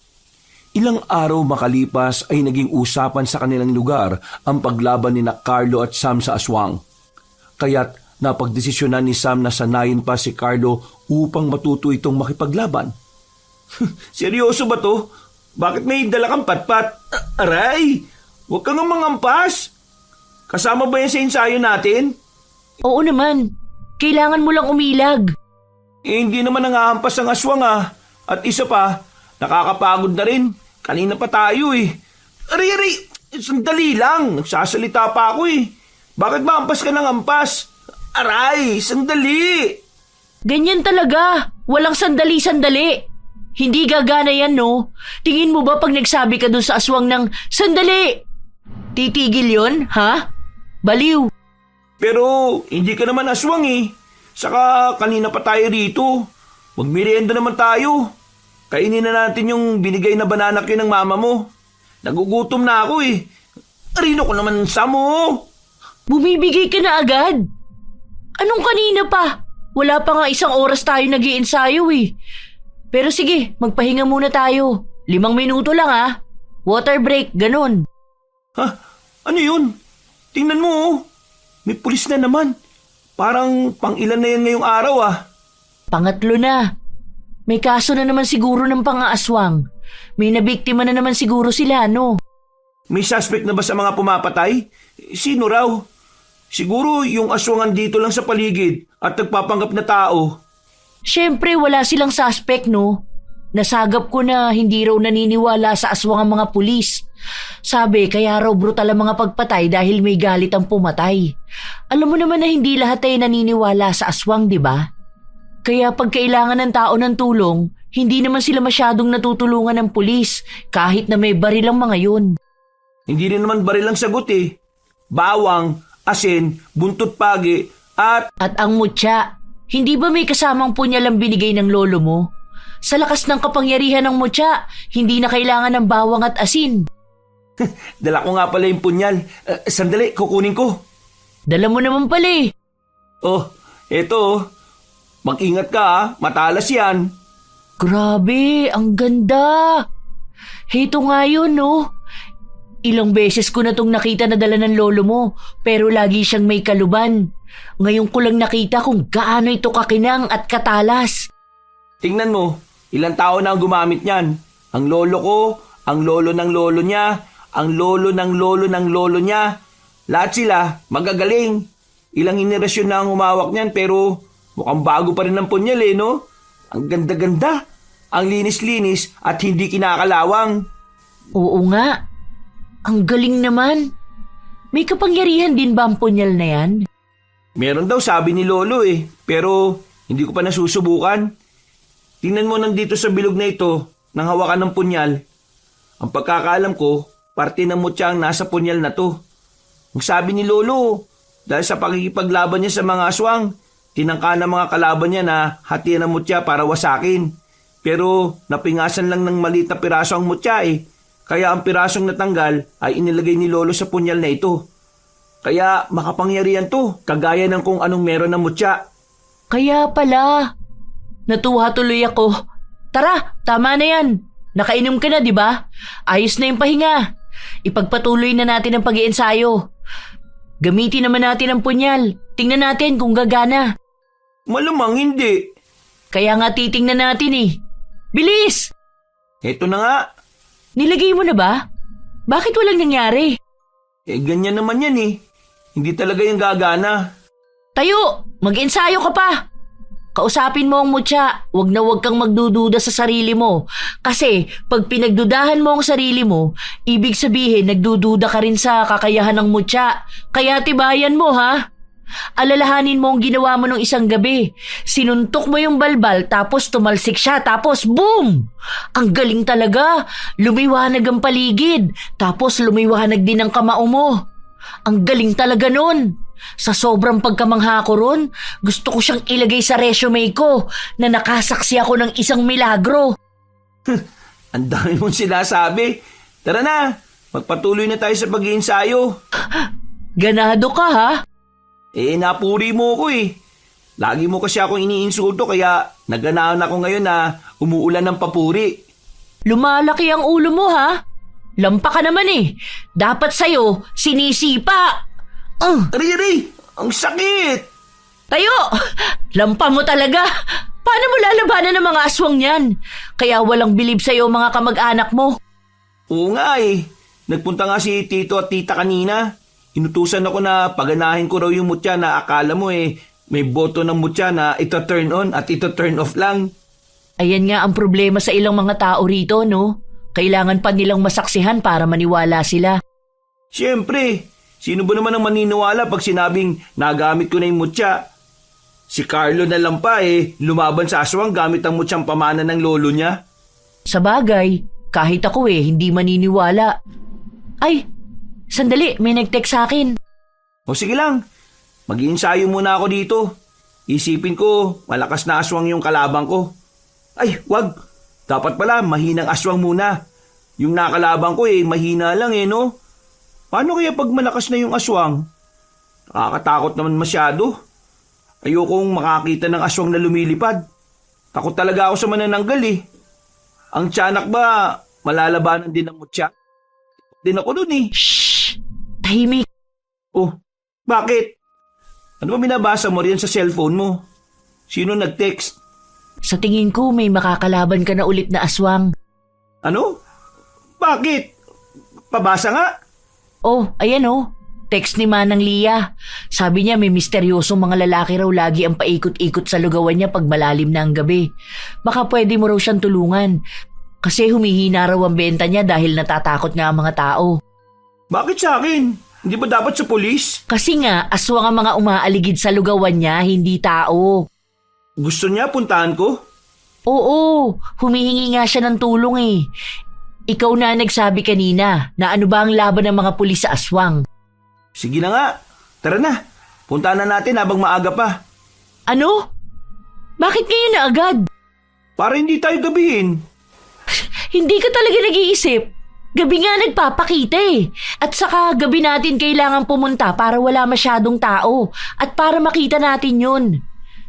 Ilang araw makalipas ay naging usapan sa kanilang lugar ang paglaban ni Carlo at Sam sa aswang. Kaya't napagdesisyonan ni Sam na sanayin pa si Carlo upang matuto itong makipaglaban.
Seryoso ba to? Bakit may dala kang patpat? Aray! Huwag kang mangampas! Kasama ba yan sa ensayo natin?
Oo naman. Kailangan mo lang umilag.
Hindi naman nangahampas ang aswang ah. At isa pa, nakakapagod na rin. Kanina pa tayo eh. Aray! Sandali lang. Nagsasalita pa ako eh. Bakit ba ampas ka ng ampas? Aray! Sandali!
Ganyan talaga. Walang sandali-sandali. Hindi gagana yan, no? Tingin mo ba pag nagsabi ka dun sa aswang ng sandali? Titigil yon, ha? Baliw.
Pero hindi ka naman aswang eh. Saka kanina pa tayo rito. Magmerienda naman tayo. Kainin na natin yung binigay na banana cue ng mama mo. Nagugutom na ako eh. Arino ko naman sa mo.
Bumibigay ka na agad. Anong kanina pa? Wala pa nga isang oras tayo nag-iensayo eh. Pero sige, magpahinga muna tayo. 5 minuto lang ah. Water break, ganun.
Ha? Ano yun? Tingnan mo oh. May pulis na naman. Parang pang-ilan na yan ngayong araw ah.
Pangatlo na. May kaso na naman siguro ng pang-aaswang. May nabiktima na naman siguro sila, no?
May suspect na ba sa mga pumapatay? Sino raw? Siguro yung aswangan dito lang sa paligid at nagpapanggap na tao.
Siyempre wala silang suspect, no? Nasagap ko na hindi raw naniniwala sa aswang ang mga pulis. Sabi, kaya raw brutal ang mga pagpatay dahil may galit ang pumatay. Alam mo naman na hindi lahat ay naniniwala sa aswang, di ba? Kaya pag kailangan ng tao ng tulong, hindi naman sila masyadong natutulungan ng pulis kahit na may baril ang mga yun.
Hindi rin naman baril ang sagot eh. Bawang, asin, buntot pagi, at...
At ang mutya, hindi ba may kasamang punyal ang binigay ng lolo mo? Sa lakas ng kapangyarihan ng mutya, hindi na kailangan ng bawang at asin.
Dala ko nga pala yung punyal. Sandali, kukunin ko.
Dala mo naman pala eh.
Oh, eto oh. Mag-ingat ka ah, matalas yan.
Grabe, ang ganda. Heto nga yun, no? Ilang beses ko na tong nakita na dala ng lolo mo, pero lagi siyang may kaluban. Ngayon ko lang nakita kung gaano ito kakinang at katalas.
Tingnan mo, ilang tao na ang gumamit niyan. Ang lolo ko, ang lolo ng lolo niya, ang lolo ng lolo ng lolo niya. Lahat sila magagaling. Ilang henerasyon na ang humawak niyan pero mukhang bago pa rin ang punyal no? Ang ganda-ganda, ang linis-linis at hindi kinakalawang.
Oo nga. Ang galing naman. May kapangyarihan din ba ang punyal na yan?
Meron daw sabi ni lolo pero hindi ko pa nasusubukan. Tingnan mo nandito sa bilog na ito, nang hawakan ng punyal. Ang pagkakaalam ko, parte ng mutya ang nasa punyal na to. Ang sabi ni lolo, dahil sa pakikipaglaban niya sa mga aswang, tinangka ng mga kalaban niya na hatian ng mutya para wasakin. Pero napingasan lang ng maliit na piraso ang mutya Kaya ang pirasong natanggal ay inilagay ni lolo sa punyal na ito. Kaya makapangyarihan to, kagaya ng kung anong meron ng mutya.
Kaya pala. Natuwa tuloy ako. Tara, tama na yan. Nakainom ka na, di ba? Ayos na yung pahinga. Ipagpatuloy na natin ang pag-iensayo. Gamitin naman natin ang punyal. Tingnan natin kung gagana.
Malamang hindi.
Kaya nga titingnan natin Bilis!
Eto na nga.
Nilagay mo na ba? Bakit walang nangyari?
Ganyan naman yan Hindi talaga yung gagana.
Tayo! Mag-ensayo ka pa! Kausapin mo ang mutya. Huwag na huwag kang magdududa sa sarili mo. Kasi pag pinagdudahan mo ang sarili mo, ibig sabihin nagdududa ka rin sa kakayahan ng mutya. Kaya tibayan mo ha? Alalahanin mo ang ginawa mo nung isang gabi. Sinuntok mo yung balbal tapos tumalsik siya tapos boom! Ang galing talaga. Lumiwanag ang paligid tapos lumiwanag din ang kamao mo. Ang galing talaga nun. Sa sobrang pagkamangha ko ron, gusto ko siyang ilagay sa resume ko na nakasaksi ako ng isang milagro.
Ang dami mong sinasabi. Tara na, magpatuloy na tayo sa pag-iensayo.
Ganado ka ha?
Napuri mo ko Lagi mo kasi akong iniinsulto kaya naganahan ako ngayon na umuulan ng papuri.
Lumalaki ang ulo mo ha? Lampa ka naman Dapat sa'yo, sinisipa.
Aray! Ang sakit!
Tayo! Lampa mo talaga. Paano mo lalabanan ng mga aswang yan? Kaya walang bilib sa'yo mga kamag-anak mo.
Oo nga Nagpunta nga si tito at tita kanina. Inutusan ako na paganahin ko raw yung mutya na akala mo may boto ng mutya na ito turn on at ito turn off lang.
Ayan nga ang problema sa ilang mga tao rito, no? Kailangan pa nilang masaksihan para maniwala sila.
Siyempre, sino ba naman ang maniniwala pag sinabing nagamit ko na yung mutya? Si Carlo na lang pa lumaban sa aswang gamit ang mutyang pamana ng lolo niya.
Sa bagay, kahit ako hindi maniniwala. Ay, sandali, may nag-text sa akin.
O sige lang, mag-iensayo muna ako dito. Isipin ko, malakas na aswang yung kalabang ko. Ay, wag. Dapat pala, mahinang aswang muna. Yung nakalabang ko mahina lang no? Paano kaya pag malakas na yung aswang? Nakakatakot naman masyado. Ayokong makakita ng aswang na lumilipad. Takot talaga ako sa manananggal Ang tiyanak ba, malalabanan din ng mutya? Din ako dun
Shhh! Tahimik!
Oh, bakit? Ano ba binabasa mo riyan sa cellphone mo? Sino nag-text?
Sa tingin ko may makakalaban ka na ulit na aswang.
Ano? Bakit? Pabasa nga.
Oh, ayan Text ni Manang Lia. Sabi niya may misteryosong mga lalaki raw lagi ang paikot-ikot sa lugawan niya pag malalim na ang gabi. Baka pwede mo raw siyang tulungan. Kasi humihina raw ang benta niya dahil natatakot nga ang mga tao.
Bakit sa akin? Hindi ba dapat sa pulis?
Kasi nga, aswang ang mga umaaligid sa lugawan niya, hindi tao.
Gusto niya puntahan ko?
Oo, humihingi nga siya ng tulong Ikaw na nagsabi kanina na ano ba ang laban ng mga pulis sa aswang.
Sige na nga, tara na. Puntahan na natin habang maaga pa.
Ano? Bakit ngayon na agad?
Para hindi tayo gabihin.
Hindi ka talaga nag-iisip. Gabi nga nagpapakita At saka gabi natin kailangan pumunta para wala masyadong tao. At para makita natin yun.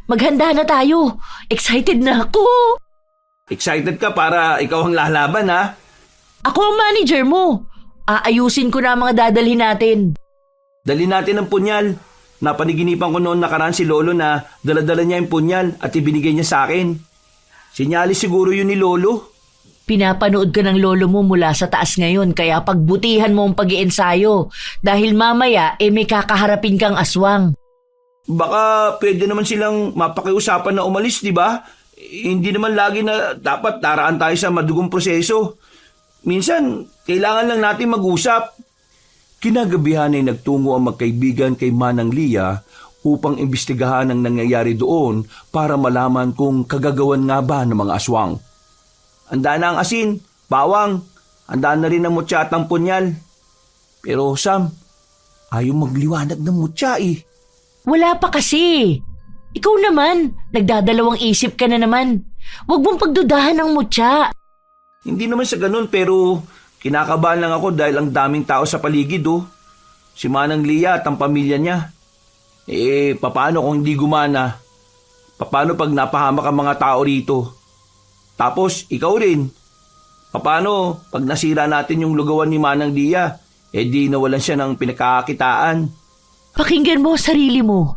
Maghanda na tayo. Excited na ako.
Excited ka para ikaw ang lalaban ha?
Ako ang manager mo. Aayusin ko na ang mga dadalhin natin.
Dali natin ang punyal. Napaniginipan ko noon nakaraan si Lolo na daladala niya yung punyal at ibinigay niya sa akin. Sinyalis siguro yun ni Lolo.
Pinapanood ka ng lolo mo mula sa taas ngayon kaya pagbutihan mo ang pag-iensayo dahil mamaya may kakaharapin kang aswang.
Baka pwede naman silang mapakiusapan na umalis, di ba? Hindi naman lagi na dapat daraan tayo sa madugong proseso. Minsan, kailangan lang natin mag-usap.
Kinagabihan ay nagtungo ang magkaibigan kay Manang Lia upang imbestigahan ang nangyayari doon para malaman kung kagagawan nga ba ng mga aswang.
Handa na ang asin, bawang, handa na rin ang mutya at ang punyal. Pero Sam, ayaw magliwanag ng mutya eh.
Wala pa kasi. Ikaw naman, nagdadalawang isip ka na naman. Huwag mong pagdudahan ng mutya.
Hindi naman sa ganun pero kinakabahan lang ako dahil ang daming tao sa paligid oh. Si Manang Lia at ang pamilya niya. Paano kung hindi gumana? Paano pag napahamak ang mga tao rito? Tapos, ikaw rin. Paano pag nasira natin yung lugawan ni Manang Lia? Di nawalan siya ng pinakakakitaan.
Pakinggan mo sarili mo.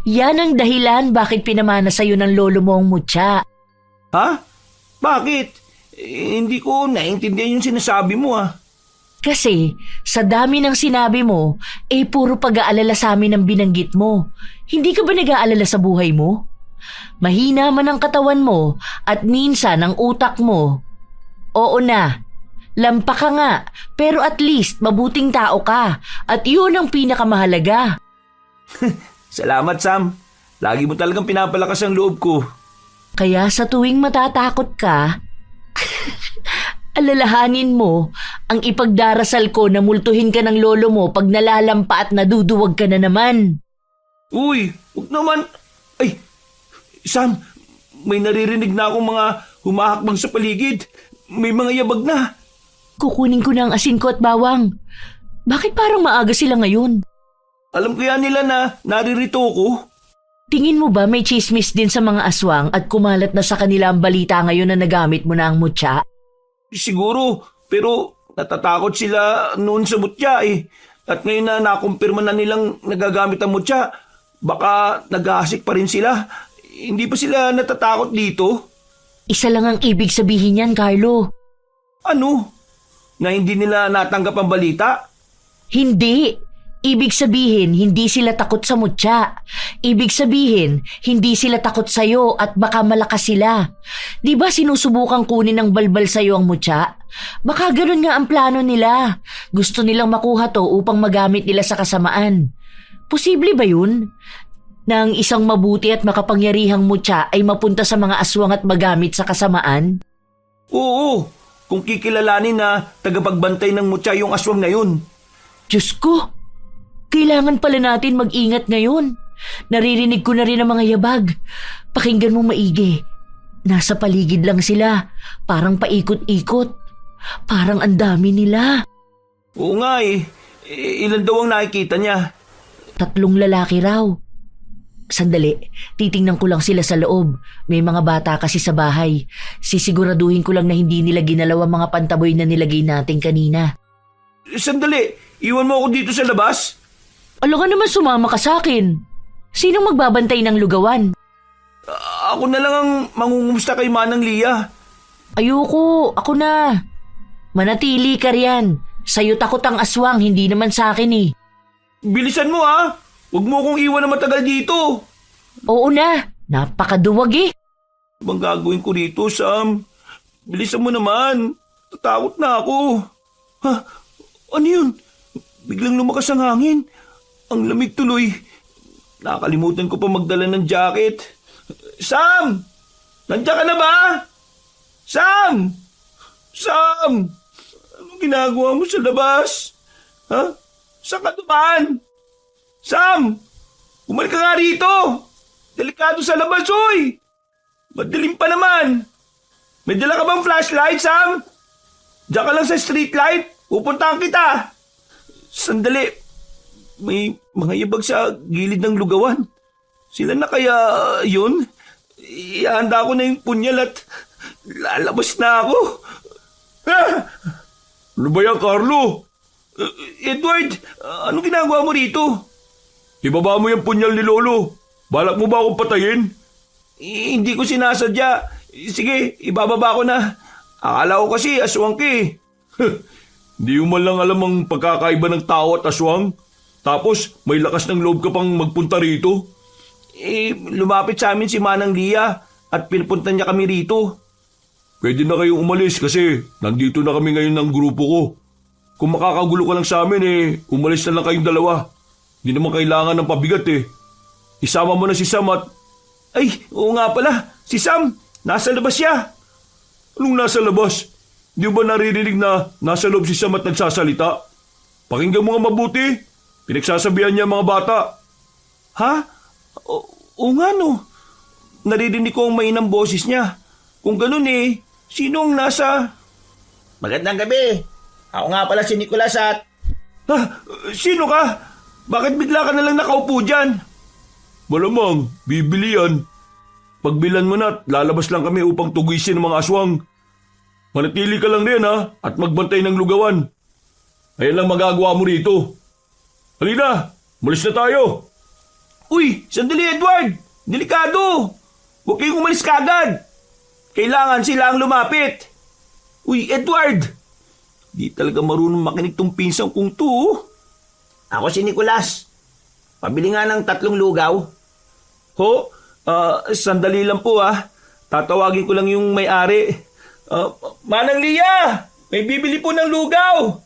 Yan ang dahilan bakit pinamana sa'yo ng lolo mo ang mutya.
Ha? Bakit? Hindi ko naiintindihan yung sinasabi mo ah.
Kasi sa dami ng sinabi mo, puro pag-aalala sa amin ang binanggit mo. Hindi ka ba nag-aalala sa buhay mo? Mahina man ang katawan mo at minsan ang utak mo. Oo na, lampa ka nga, pero at least mabuting tao ka at yun ang pinakamahalaga.
Salamat Sam. Lagi mo talagang pinapalakas ang loob ko.
Kaya sa tuwing matatakot ka, alalahanin mo ang ipagdarasal ko na multuhin ka ng lolo mo pag nalalampa at naduduwag ka na naman.
Uy, huwag naman. Ay, Sam, may naririnig na akong mga humahakbang sa paligid. May mga yabag na.
Kukunin ko na ang asin ko at bawang. Bakit parang maaga sila ngayon?
Alam ko yan nila na naririto ko.
Tingin mo ba may chismis din sa mga aswang at kumalat na sa kanila ang balita ngayon na nagamit mo na ang mutya?
Siguro, pero natatakot sila noon sa mutya eh. At ngayon na nakumpirma na nilang nagagamit ang mutya, baka nag-aasik pa rin sila. Hindi pa sila natatakot dito?
Isa lang ang ibig sabihin yan, Carlo.
Ano? Na hindi nila natanggap ang balita?
Hindi. Ibig sabihin, hindi sila takot sa mutya. Ibig sabihin, hindi sila takot sa'yo at baka malakas sila. Di ba sinusubukan kunin ng balbal sa'yo ang mutya? Baka ganun nga ang plano nila. Gusto nilang makuha to upang magamit nila sa kasamaan. Posible ba yun? Na ang isang mabuti at makapangyarihang mutya ay mapunta sa mga aswang at magamit sa kasamaan?
Oo, kung kikilalanin na tagapagbantay ng mutya yung aswang na yun.
Diyos ko! Kailangan pala natin mag-ingat ngayon. Naririnig ko na rin ang mga yabag. Pakinggan mo maigi. Nasa paligid lang sila. Parang paikot-ikot. Parang ang dami nila.
Oo nga eh. Ilan daw ang nakikita niya?
3 lalaki raw. Sandali, titingnan ko lang sila sa loob. May mga bata kasi sa bahay. Sisiguraduhin ko lang na hindi nila ginalaw ang mga pantaboy na nilagay natin kanina.
Sandali, iwan mo ako dito sa labas?
Alam ka naman sumama ka sa akin. Sinong magbabantay ng lugawan?
Ako na lang ang mangungumusta kay Manang Lia.
Ayoko, ako na. Manatili ka riyan. Sa'yo takot ang aswang, hindi naman sa akin eh.
Bilisan mo ha! Huwag mo akong iwan na matagal dito.
Oo na, napakaduwag eh.
Bang gagawin ko rito, Sam? Bilisan mo naman. Tatakot na ako. Ha? Ano yun? Biglang lumakas ang hangin. Ang lamig tuloy. Nakalimutan ko pa magdala ng jacket. Sam! Nandiyan ka na ba? Sam! Sam! Anong ginagawa mo sa labas? Ha? Saan ka dumaan? Sam! Bumalik ka nga rito! Delikado sa labas, oy! Madilim pa naman! May dala ka bang flashlight, Sam? Diyan ka lang sa street light. Pupuntahan kita. Sandali. May mga yabag sa gilid ng lugawan. Sila na kaya yun? Ihanda ko na yung punyal at lalabas na ako. Ah! Ano ba yan, Carlo? Edward, anong ginagawa mo rito? Ibaba mo yung punyal ni Lolo. Balak mo ba akong patayin? Hindi ko sinasadya. Sige, ibababa ko na. Akala ko kasi aswang ka eh. Hindi mo man lang alam ang pagkakaiba ng tao at aswang. Tapos may lakas ng loob ka pang magpunta rito. Lumapit sa amin si Manang Lia at pinupunta niya kami rito. Pwede na kayong umalis kasi nandito na kami ngayon ng grupo ko. Kung makakagulo ka lang sa amin umalis na lang kayong dalawa. Hindi naman kailangan ng pabigat eh. Isama mo na si Sam at... Ay, oo nga pala. Si Sam, nasa labas siya. Anong nasa labas? Di ba naririnig na nasa loob si Sam at nagsasalita? Pakinggan mo nga mabuti. Pinagsasabihan niya mga bata. Ha? Oo nga no. Naririnig ko ang mainang boses niya. Kung ganun sino ang nasa...
Magandang gabi. Ako nga pala si Nicolas at...
Ha? Sino ka? Bakit bigla ka na lang nakaupo dyan? Malamang, bibili yan. Pagbilan mo na at lalabas lang kami upang tugisin ng mga aswang. Manatili ka lang rin at magbantay ng lugawan. Ayan lang magagawa mo rito. Halina, malis na tayo.
Uy, sandali Edward! Delikado! Huwag kayong umalis kagad! Kailangan sila ang lumapit! Uy, Edward! Di talaga marunong makinig tong pinsang kong to. Ako si Nicolas. Pabili nga ng 3 lugaw.
Ho? Sandali lang po Tatawagin ko lang yung may-ari. Manang Lia! May bibili po ng lugaw!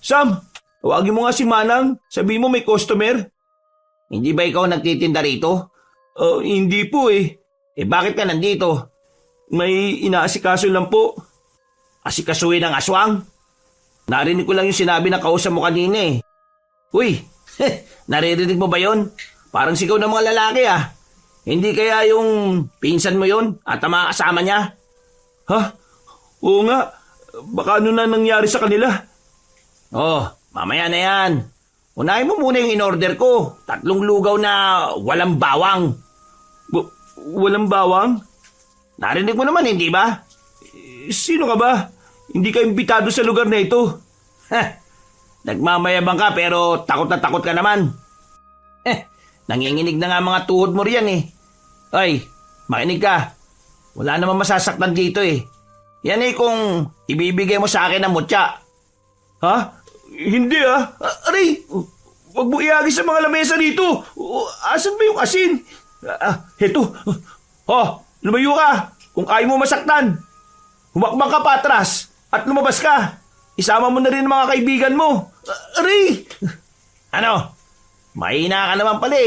Sam, tawagin mo nga si Manang. Sabihin mo may customer.
Hindi ba ikaw nagtitinda rito?
Hindi po
Bakit ka nandito?
May inaasikaso lang po.
Asikasuhin ng aswang? Narinig ko lang yung sinabi na kausap mo kanina Uy, naririnig mo ba yon? Parang sigaw ng mga lalaki Hindi kaya yung pinsan mo yon at ang mga kasama niya?
Ha? Oo nga. Baka ano na nangyari sa kanila?
Mamaya na yan. Unahin mo muna yung in-order ko. 3 lugaw na walang bawang.
Walang bawang?
Narinig mo naman, hindi ba?
Sino ka ba? Hindi ka imbitado sa lugar na ito.
Nagmamayabang ka pero takot na takot ka naman. Nanginginig na nga mga tuhod mo riyan Ay, makinig ka. Wala namang masasaktan dito Yan kung ibibigay mo sa akin ang mutya.
Ha? Hindi Aray! Huwag mo iagis sa mga lamesa dito. Asan ba yung asin? Heto. Lumayo ka. Kung ayaw mo masaktan. Humakbang ka pa atras at lumabas ka. Isama mo na rin ang mga kaibigan mo. Aray!
Ano? Mahina ka naman pala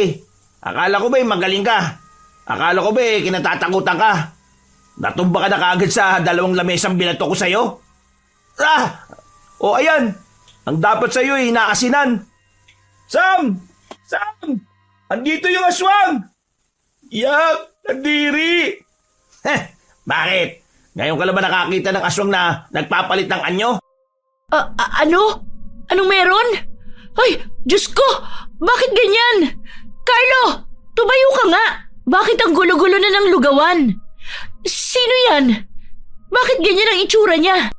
Akala ko ba magaling ka? Akala ko ba kinatatakutan ka? Natumba ka na kaagad sa 2 lamesang binato ko sa'yo?
Ayan. Ang dapat sa'yo inaasinan. Sam! Sam! Andito yung aswang! Yak! Nadiri!
Bakit? Ngayon ka lang ba nakakita ng aswang na nagpapalit ng anyo?
Ano? Anong meron? Ay, Diyos ko! Bakit ganyan? Carlo! Tumayo ka nga! Bakit ang gulo-gulo na ng lugawan? Sino yan? Bakit ganyan ang itsura niya?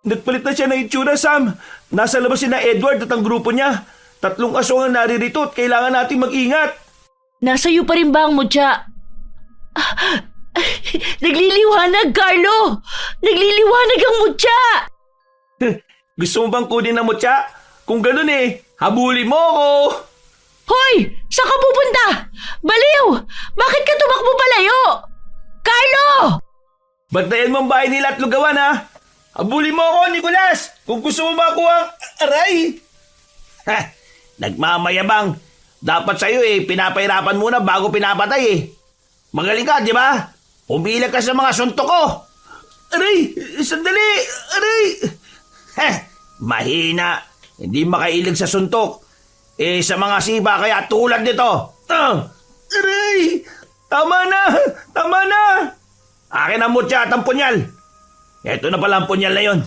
Nagpalit na siya ng itsura, Sam. Nasa labas si na Edward at ang grupo niya. 3 aswang ang naririto at kailangan natin mag-ingat.
Nasa iyo pa rin ba ang mutya? Nagliliwanag, Carlo! Nagliliwanag ang mutya!
Gusto mo bang kunin ang mutya? Kung ganun habulin mo ako!
Hoy! Saan ka pupunta? Baliw! Bakit ka tumakbo palayo? Carlo!
Bantayan mo ang bahay nila at lugawan, Habulin mo ako, Nicolas! Kung gusto mo makuha ang aray!
Nagmamayabang. Dapat sa'yo pinapahirapan muna bago pinapatay Magaling ka, di ba? Umilag ka sa mga suntok ko.
Aray! Sandali! Aray!
Mahina. Hindi makailig sa suntok. Sa mga siba kaya tulad nito.
Aray! Tama na! Tama na!
Akin ang mutya at ang punyal. Ito na pala ang punyal na yon.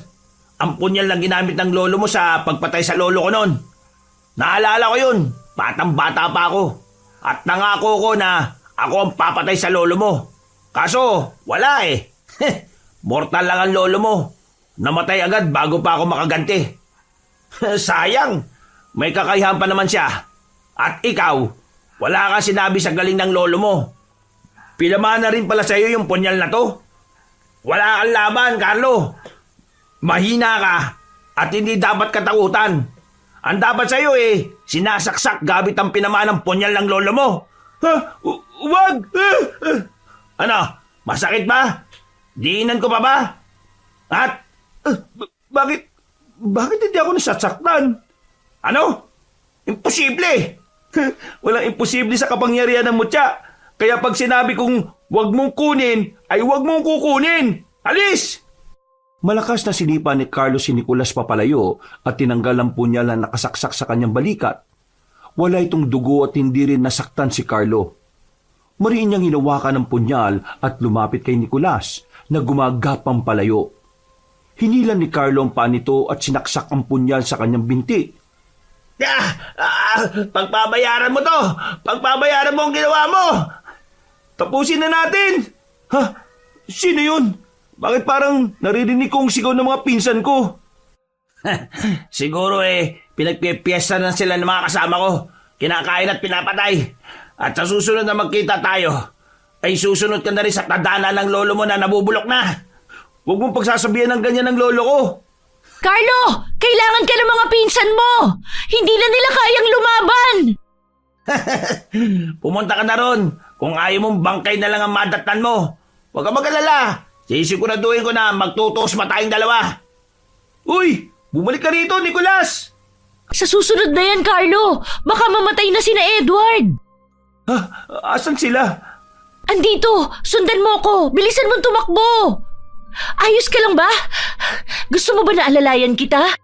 Ang punyal na ginamit ng lolo mo sa pagpatay sa lolo ko noon. Naalala ko yun. Batang-bata pa ako. At nangako ko na ako ang papatay sa lolo mo. Kaso, wala Mortal lang ang lolo mo. namatay agad bago pa ako makaganti. Sayang, may kakayahan pa naman siya. At ikaw, wala kang sinabi sa galing ng lolo mo. Pinamana rin pala sa iyo yung punyal na to. Wala kang laban, Carlo. Mahina ka at hindi dapat katakutan. Ang dapat sa iyo sinasaksak gamit ang pinamanang punyal ng lolo mo. Ha? Wag! Ano? Masakit ba? Diinan ko pa ba? At bakit hindi ako nasasaktan? Ano? Imposible! Walang imposible sa kapangyarihan ng mutya. Kaya pag sinabi kong wag mong kunin, ay wag mong kukunin. Alis!
Malakas na sinipa ni Carlo si Nicolas papalayo at tinanggal ang punyal na nakasaksak sa kanyang balikat. Wala itong dugo at hindi rin nasaktan si Carlo. Mariin niyang hinawakan ng punyal at lumapit kay Nicolas na gumagapang palayo. Hinilan ni Carlo ang paa nito at sinaksak ang punyal sa kanyang binti.
Pagbabayaran mo to! Pagbabayaran mo ang ginawa mo! Tapusin na natin!
Ha? Sino yun? Bakit parang naririnig ko ang sigaw ng mga pinsan ko?
Siguro pinagpipiesta na sila ng mga kasama ko. Kinakain at pinapatay. At sa susunod na magkita tayo, ay susunod ka na rin sa tadhana ng lolo mo na nabubulok na.
Huwag mong pagsasabihan ng ganyan ng lolo ko.
Carlo! Kailangan ka ng mga pinsan mo! Hindi na nila kayang lumaban!
Pumunta ka na ron. Kung ayaw mong bangkay na lang ang madatnan mo. Huwag ka mag-alala. Sisiguraduhin ko na magtutusma tayong dalawa.
Uy! Bumalik ka rito, Nicolas!
Sa susunod na yan, Carlo! Baka mamatay na sina Edward!
Ha? Asan sila?
Andito! Sundan mo ko! Bilisan mong tumakbo! Ayos ka lang ba? Gusto mo ba na alalayan kita?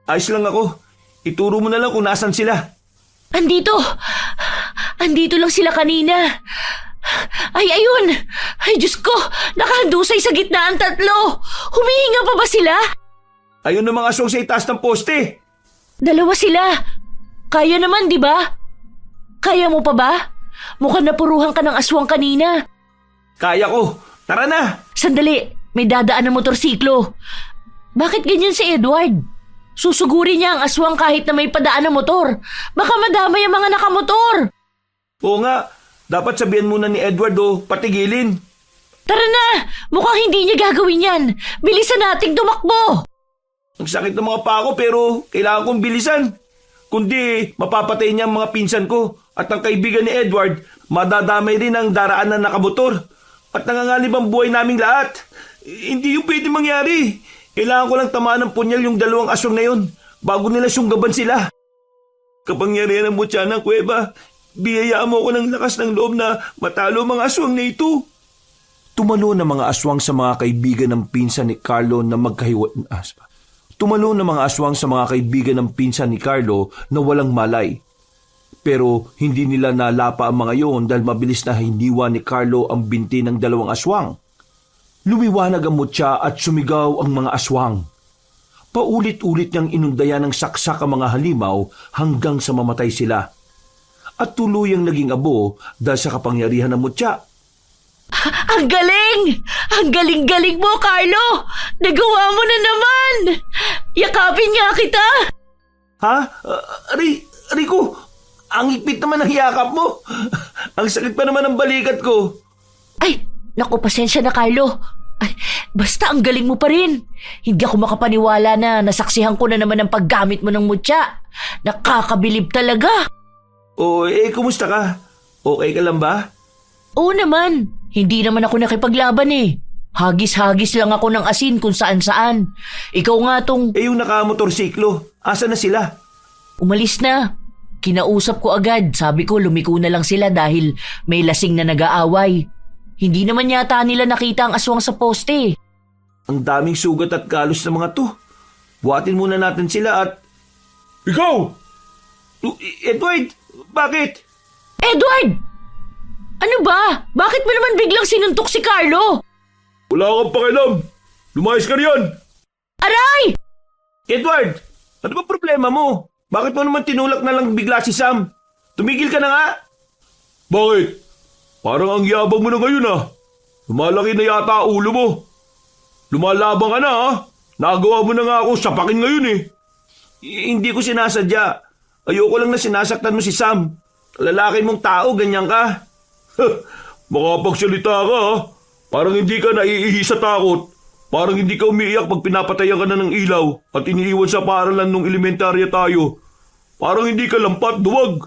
Ayos lang ako. Ituro mo na lang kung nasan sila.
Andito! Andito lang sila kanina. Ay, ayun! Ay, Diyos ko! Nakahandusay sa gitna ang tatlo! Humihinga pa ba sila?
Ayun ang mga aswang sa itaas ng poste.
Dalawa sila. Kaya naman, di ba? Kaya mo pa ba? Mukhang napuruhan ka ng aswang kanina.
Kaya ko. Tara na!
Sandali, may dadaan na motorsiklo. Bakit ganyan si Edward? Susuguri niya ang aswang kahit na may padaan na motor. Baka madamay ang mga nakamotor.
Oo nga, dapat sabihan muna ni Edward patigilin.
Tara na! Mukhang hindi niya gagawin yan. Bilisan nating tumakbo.
Ang sakit ng mga paa ko pero kailangan kong bilisan. Kundi mapapatay niya ang mga pinsan ko at ang kaibigan ni Edward, madadamay rin ang daraan na nakamotor. At nanganganib ang buhay naming lahat. Hindi yung pwede mangyari. Kailangan ko lang tamaan ng punyal yung dalawang aswang na yun bago nila sunggaban sila. Kapangyarihan ng mutya ng kuweba, biyayaan mo ko ng lakas ng loob na matalo mga aswang na ito. Tumalo ng mga aswang sa mga kaibigan ng pinsan ni Carlo na Tumalo ng mga aswang sa mga kaibigan ng pinsan ni Carlo na walang malay. Pero hindi nila nalapa ang mga yon dahil mabilis na hiniwa ni Carlo ang binti ng dalawang aswang. Lumiwanag ang mutya at sumigaw ang mga aswang. Paulit-ulit niyang inundayan ng saksak ang mga halimaw hanggang sa mamatay sila. At tuluyang naging abo dahil sa kapangyarihan ng mutya.
Ang galing! Ang galing-galing mo, Carlo! Nagawa mo na naman! Yakapin nga kita!
Ha? Rico, ang higpit naman ng yakap mo. Ang sakit pa naman ng balikat ko.
Ay, naku, pasensya na, Carlo. Ay, basta ang galing mo pa rin. Hindi ako makapaniwala na nasaksihan ko na naman ang paggamit mo ng mutya. Nakakabilib talaga.
Kumusta ka? Okay ka lang ba?
Oo naman. Hindi naman ako nakipaglaban eh. Hagis-hagis lang ako ng asin kung saan-saan. Ikaw nga tong...
Yung nakamotorsiklo, asa na sila?
Umalis na. Kinausap ko agad. Sabi ko lumiko na lang sila dahil may lasing na nag-aaway. Hindi naman yata nila nakita ang aswang sa poste.
Ang daming sugat at kalos ng mga to. Buhatin muna natin sila at... Ikaw! Edward! Bakit?
Edward! Ano ba? Bakit mo naman biglang sinuntok si Carlo?
Wala kang pakialam. Lumayas ka riyan.
Aray!
Edward! Ano ba problema mo? Bakit mo naman tinulak na lang bigla si Sam? Tumigil ka na nga. Bakit? Parang ang yabang mo na ngayon ah. Lumalaki na yata ulo mo. Lumalabang ka na ah.
Nagawa mo na nga ako sapakin ngayon eh. Hindi ko sinasadya. Ayoko lang na sinasaktan mo si Sam. Lalaki mong tao, ganyan ka. Makapagsalita ka ha. Parang hindi ka naiihi sa takot. Parang hindi ka umiiyak pag pinapatayan ka na ng ilaw at iniiwan sa paaralan nung elementarya tayo. Parang hindi ka lampat, duwag.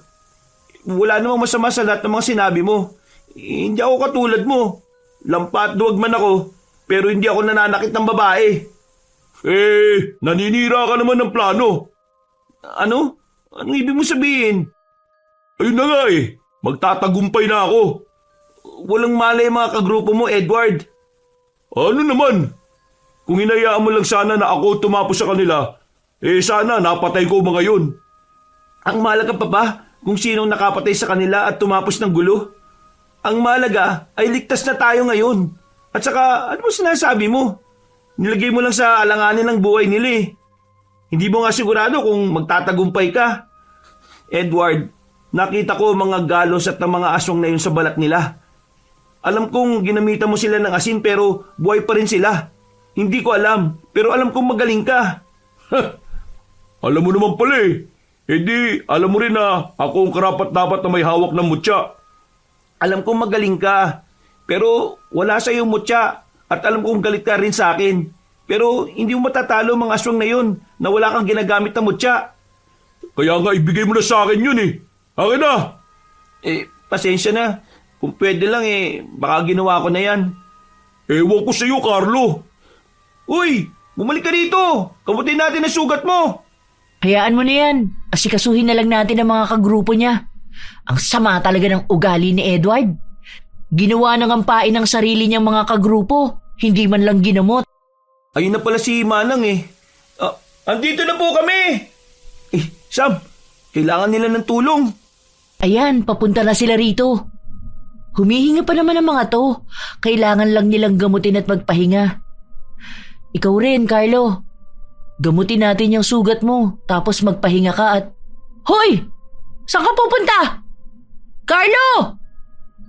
Wala namang masama sa lahat ng mga sinabi mo. Hindi ako katulad mo. Lampat, duwag man ako, pero hindi ako nananakit ng babae. Naninira ka naman ng plano. Ano? Anong ibig mo sabihin? Ayun na nga eh, magtatagumpay na ako. Walang malay mga kagrupo mo, Edward. Ano naman? Kung hinayaan mo lang sana na ako tumapos sa kanila, sana napatay ko mga yun. Ang mahalaga pa ba kung sinong nakapatay sa kanila at tumapos ng gulo? Ang mahalaga ay ligtas na tayo ngayon. At saka, ano mo sinasabi mo? Nilagay mo lang sa alanganin ng buhay nila eh. Hindi mo nga sigurado kung magtatagumpay ka. Edward, nakita ko mga galos at mga aswang na yun sa balat nila. Alam kong ginamitan mo sila ng asin pero buhay pa rin sila. Hindi ko alam, pero alam kong magaling ka. Alam mo naman pala eh. Di, alam mo rin na ako ang karapat-dapat na may hawak ng mutya. Alam kong magaling ka, pero wala sa iyong mutya. At alam kong galit ka rin sa akin. Pero hindi mo matatalo mga aswang na yun na wala kang ginagamit na mutya. Kaya nga ibigay mo na sa akin yun eh. Akin na. Pasensya na. Kung pwede lang baka ginawa ko na yan. Ewan ko sa iyo, Carlo. Uy, bumalik ka dito. Kamutin natin ang sugat mo.
Hayaan mo na yan. Asikasuhin na lang natin ang mga kagrupo niya. Ang sama talaga ng ugali ni Edward. Ginawa ng ampain ng sarili niyang mga kagrupo. Hindi man lang ginamot.
Ayun na pala si Manang eh. Andito na po kami. Sam, kailangan nila ng tulong.
Ayan, papunta na sila rito. Humihinga pa naman ang mga to. Kailangan lang nilang gamutin at magpahinga. Ikaw rin, Carlo. Gamutin natin yung sugat mo, tapos magpahinga ka at... Hoy! Saan ka pupunta? Carlo!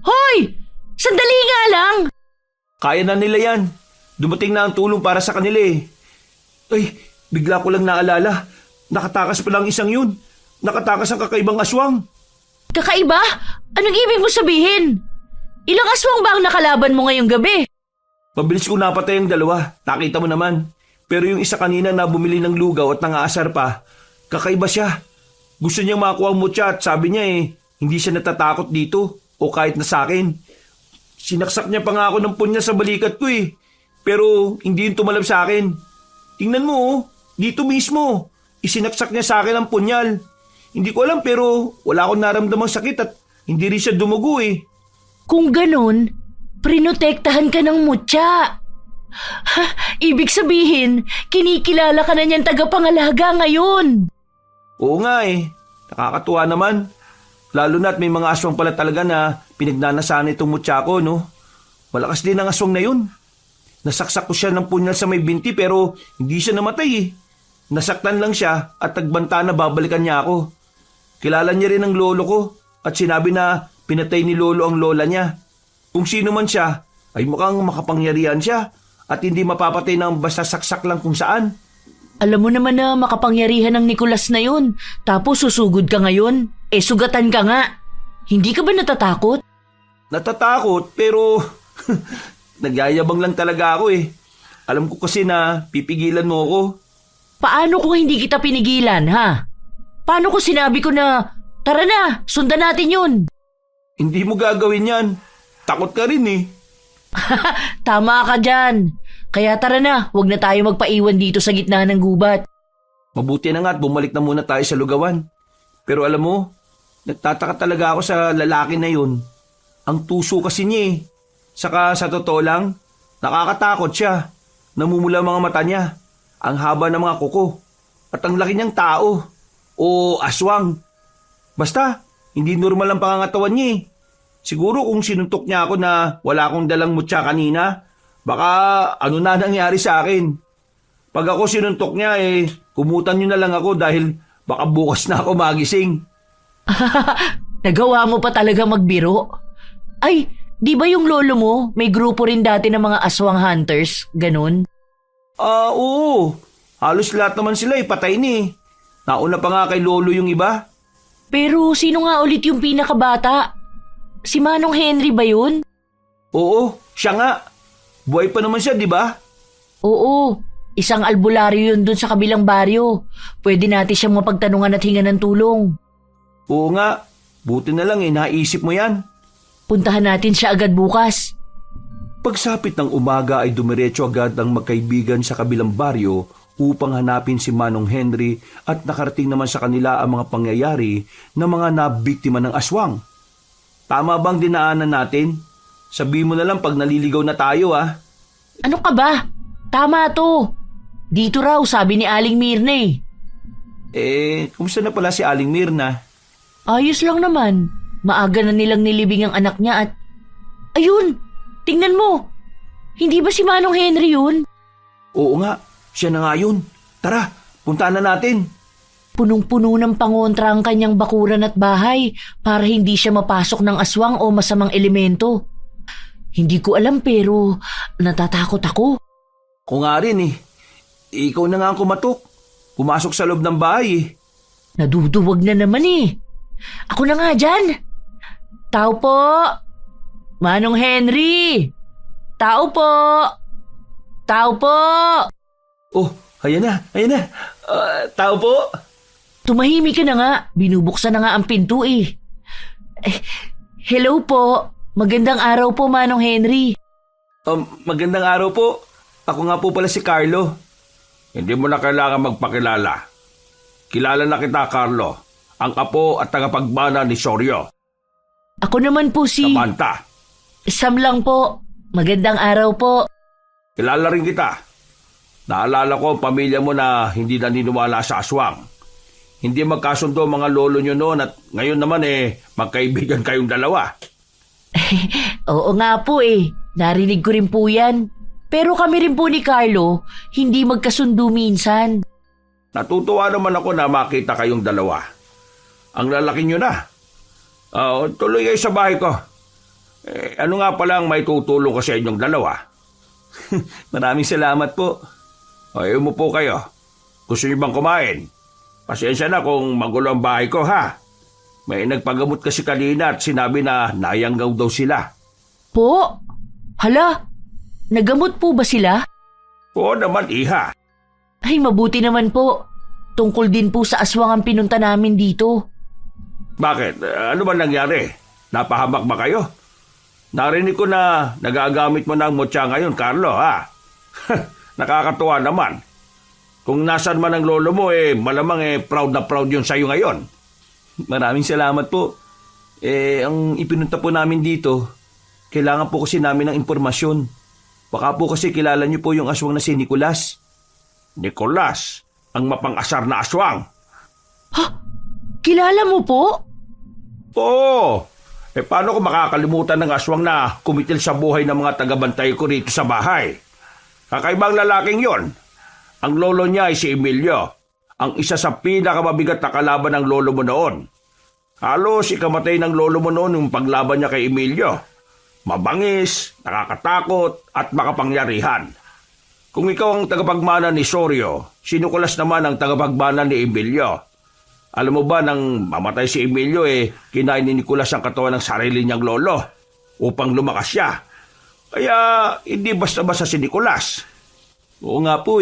Hoy! Sandali nga lang!
Kaya na nila yan. Dumating na ang tulong para sa kanila eh. Ay, bigla ko lang naalala. Nakatakas pa lang isang yun. Nakatakas ang kakaibang aswang.
Kakaiba? Anong ibig mo sabihin? Ilang aswang ba ang nakalaban mo ngayong gabi?
Mabilis ko napatay ang dalawa. Nakita mo naman. Pero yung isa kanina na bumili ng lugaw at nangaasar pa, kakaiba siya. Gusto niyang makuha ang mutya at sabi niya hindi siya natatakot dito o kahit na sa akin. Sinaksak niya pa nga ako ng punya sa balikat ko eh. Pero hindi yun tumalab sa akin. Tingnan mo dito mismo. Isinaksak niya sa akin ang punyal. Hindi ko alam pero wala akong naramdamang sakit at hindi rin siya dumugo eh.
Kung ganun, prinotektahan ka ng mutya. Ibig sabihin, kinikilala ka na niyan tagapangalaga ngayon.
Oo nga eh. Nakakatuwa naman. Lalo na't may mga aswang pala talaga na pinagnanasan itong mutya ko, no? Malakas din ang aswang na yun. Nasaksak ko siya ng punyal sa may binti pero hindi siya namatay eh. Nasaktan lang siya at nagbanta na babalikan niya ako. Kilala niya rin ang lolo ko at sinabi na pinatay ni lolo ang lola niya. Kung sino man siya, ay mukhang makapangyarihan siya at hindi mapapatay ng basta saksak lang kung saan.
Alam mo naman na makapangyarihan ng Nicolas na yun. Tapos susugod ka ngayon. Sugatan ka nga. Hindi ka ba natatakot?
Natatakot pero nagyayabang lang talaga ako eh. Alam ko kasi na pipigilan mo ako.
Paano kung hindi kita pinigilan, ha? Paano kung sinabi ko na, tara na, sundan natin yun?
Hindi mo gagawin yan. Takot ka rin eh.
Tama ka dyan. Kaya tara na, huwag na tayo magpaiwan dito sa gitna ng gubat.
Mabuti na nga at bumalik na muna tayo sa lugawan. Pero alam mo, nagtataka talaga ako sa lalaki na yun. Ang tuso kasi niya eh. Saka sa totoo lang, nakakatakot siya. Namumula mga mata niya. Ang haba ng mga kuko. At ang laki niyang tao. O aswang. Basta, hindi normal ang pangangatawan niya eh. Siguro kung sinuntok niya ako na wala akong dalang mutya kanina, baka ano na nangyari sa akin. Pag ako sinuntok niya kumutan niyo na lang ako dahil baka bukas na ako magising.
Nagawa mo pa talaga magbiro? Ay, di ba yung lolo mo may grupo rin dati ng mga aswang hunters, ganun?
Oo. Halos lahat naman sila patay ni. Nauna pa nga kay Lolo yung iba.
Pero sino nga ulit yung pinakabata? Si Manong Henry ba yun?
Oo, siya nga. Buhay pa naman siya, di ba?
Oo, isang albularyo yun dun sa kabilang baryo. Pwede natin siyang mapagtanungan at hingan ng tulong.
Oo nga. Buti na lang naisip mo yan.
Puntahan natin siya agad bukas.
Pagsapit ng umaga ay dumiretso agad ang magkaibigan sa kabilang baryo upang hanapin si Manong Henry at nakarating naman sa kanila ang mga pangyayari ng mga nabiktima ng aswang.
Tama bang dinaanan natin? Sabi mo na lang pag naliligaw na tayo, ah.
Ano ka ba? Tama to. Dito raw, sabi ni Aling Mirna eh.
Kumusta na pala si Aling Mirna?
Ayos lang naman. Maaga na nilang nilibing ang anak niya at... Ayun! Tingnan mo! Hindi ba si Manong Henry yun?
Oo nga, siya na nga yun. Tara, puntaan na natin.
Punong-puno ng pangontra ang kanyang bakuran at bahay para hindi siya mapasok ng aswang o masamang elemento. Hindi ko alam pero natatakot ako.
Kung nga rin ikaw na nga ang kumatok. Pumasok sa loob ng bahay
Naduduwag na naman eh. Ako na nga dyan. Tao po. Manong Henry. Tao po. Tao po.
Oh, ayan na. Tao po.
Tumahimik ka na nga. Binubuksan na nga ang pinto eh. Hello po. Magandang araw po, Manong Henry.
Magandang araw po. Ako nga po pala si Carlo.
Hindi mo na kailangan magpakilala. Kilala na kita, Carlo. Ang apo at tagapagbana ni Sorio.
Ako naman po si...
Samantha.
Sam lang po. Magandang araw po.
Kilala rin kita. Naalala ko ang pamilya mo na hindi naniniwala sa aswang. Hindi magkasundo ang mga lolo nyo noon at ngayon naman magkaibigan kayong dalawa.
Oo nga po eh. Narinig ko rin po yan. Pero kami rin po ni Carlo, hindi magkasundo minsan.
Natutuwa naman ako na makita kayong dalawa. Ang lalaki nyo na. Tuloy kayo sa bahay ko. Ano nga palang may tutulong ko sa inyong dalawa?
Maraming salamat po.
Ayaw mo po kayo. Gusto nyo bang kumain? Pasensya na kung magulo ang bahay ko, ha? May nagpagamot kasi kanina at sinabi na nayanggaw daw sila.
Po? Hala, nagamot po ba sila?
Oo naman, iha.
Ay, mabuti naman po. Tungkol din po sa aswang ang pinunta namin dito.
Bakit? Ano ba nangyari? Napahamak ba kayo? Narinig ko na nagagamit mo ng mutya ngayon, Carlo, ha? Nakakatuwa naman. Kung nasan man ang lolo mo, malamang proud na proud yun sa'yo ngayon.
Maraming salamat po. Ang ipinunta po namin dito, kailangan po kasi namin ng impormasyon. Baka po kasi kilala niyo po yung aswang na si Nicolas.
Nicolas, ang mapang-asar na aswang.
Ha? Kilala mo po?
Oo. Paano ko makakalimutan ng aswang na kumitil sa buhay ng mga tagabantay ko rito sa bahay? Kakaibang lalaking yon. Ang lolo niya ay si Emilio. Ang isa sa pinakamabigat na kalaban ng lolo mo noon. Halos ikamatay ng lolo mo noon yung paglaban niya kay Emilio. Mabangis, nakakatakot at makapangyarihan. Kung ikaw ang tagapagmana ni Sorio, si Nicolas naman ang tagapagmana ni Emilio. Alam mo ba nang mamatay si Emilio kinain ni Nicolas ang katawan ng sarili niyang lolo upang lumakas siya. Kaya hindi basta-basta si Nicolas.
Oo nga po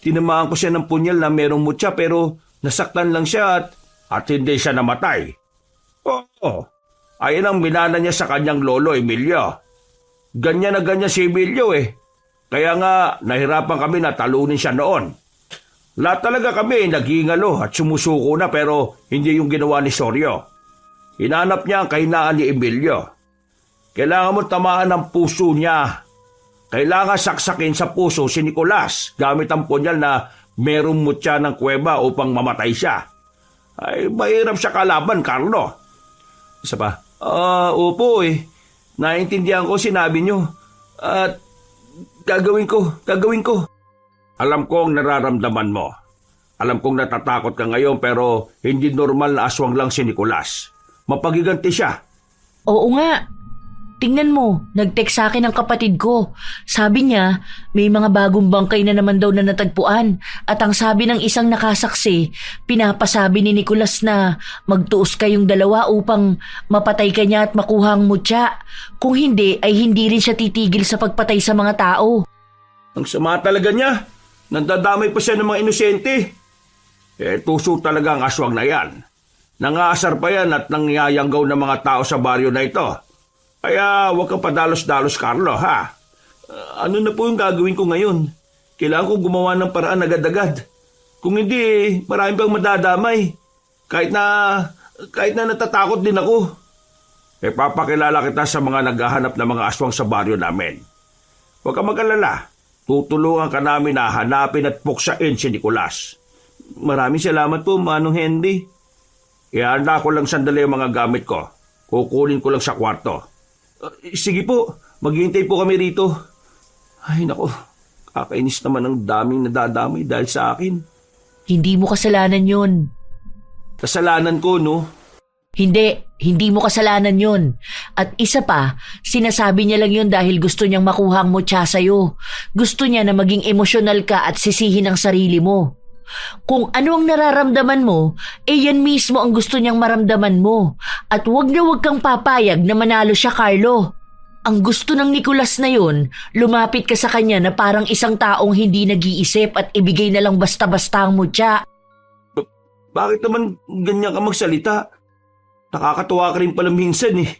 Tinamaan ko siya ng punyal na merong mutya pero nasaktan lang siya
at hindi siya namatay. Oo. Ayan ang minana niya sa kanyang lolo, Emilio. Ganyan na ganyan si Emilio Kaya nga nahirapan kami na talunin siya noon. Lahat talaga kami naghingalo at sumusuko na pero hindi yung ginawa ni Sorio. Hinanap niya ang kahinaan ni Emilio. Kailangan mo tamaan ng puso niya. Kailangan saksakin sa puso si Nicolas gamit ang punyal na merong mutya ng kuweba upang mamatay siya. Ay, mahirap siya kalaban, Carlo.
Isa pa? Opo Naintindihan ko sinabi niyo. At gagawin ko.
Alam ko ang nararamdaman mo. Alam kong natatakot ka ngayon pero hindi normal na aswang lang si Nicolas. Mapagiganti siya.
Oo nga. Tingnan mo, nag-text sa akin ang kapatid ko. Sabi niya, may mga bagong bangkay na naman daw na natagpuan. At ang sabi ng isang nakasaksi, pinapasabi ni Nicolas na magtuos kayong dalawa upang mapatay ka niya at makuha ang mutya. Kung hindi, ay hindi rin siya titigil sa pagpatay sa mga tao.
Ang sama talaga niya. Nandadamay pa siya ng mga inosente. Tuso talaga ang aswang na yan. Nangaasar pa yan at nangyayanggaw ng mga tao sa baryo na ito. Kaya huwag kang padalos-dalos, Carlo, ha? Ano na po yung gagawin ko ngayon? Kailangan ko gumawa ng paraan agad-agad. Kung hindi, marami pang madadamay. Kahit na natatakot din ako. Papakilala kita sa mga naghahanap ng mga aswang sa baryo namin. Huwag kang mag-alala. Tutulungan ka namin na hanapin at puksain si Nicolas. Maraming salamat po, Manong Henry. Ihanda ko lang sandali ang mga gamit ko. Kukunin ko lang sa kwarto. Sige po, maghihintay po kami rito. Ay nako, kakainis naman ang daming nadadamay dahil sa akin.
Hindi mo kasalanan yun.
Kasalanan ko, no?
Hindi mo kasalanan yun. At isa pa, sinasabi niya lang yun dahil gusto niyang makuha ang mutya sa'yo. Gusto niya na maging emosyonal ka at sisihin ang sarili mo. Kung ano ang nararamdaman mo, yan mismo ang gusto niyang maramdaman mo. At huwag kang papayag na manalo siya, Carlo. Ang gusto ng Nicolas na yun, lumapit ka sa kanya na parang isang taong hindi nag-iisip at ibigay na lang basta-basta ang mutya.
Bakit naman ganyan ka magsalita? Nakakatuwa ka rin pala minsan eh.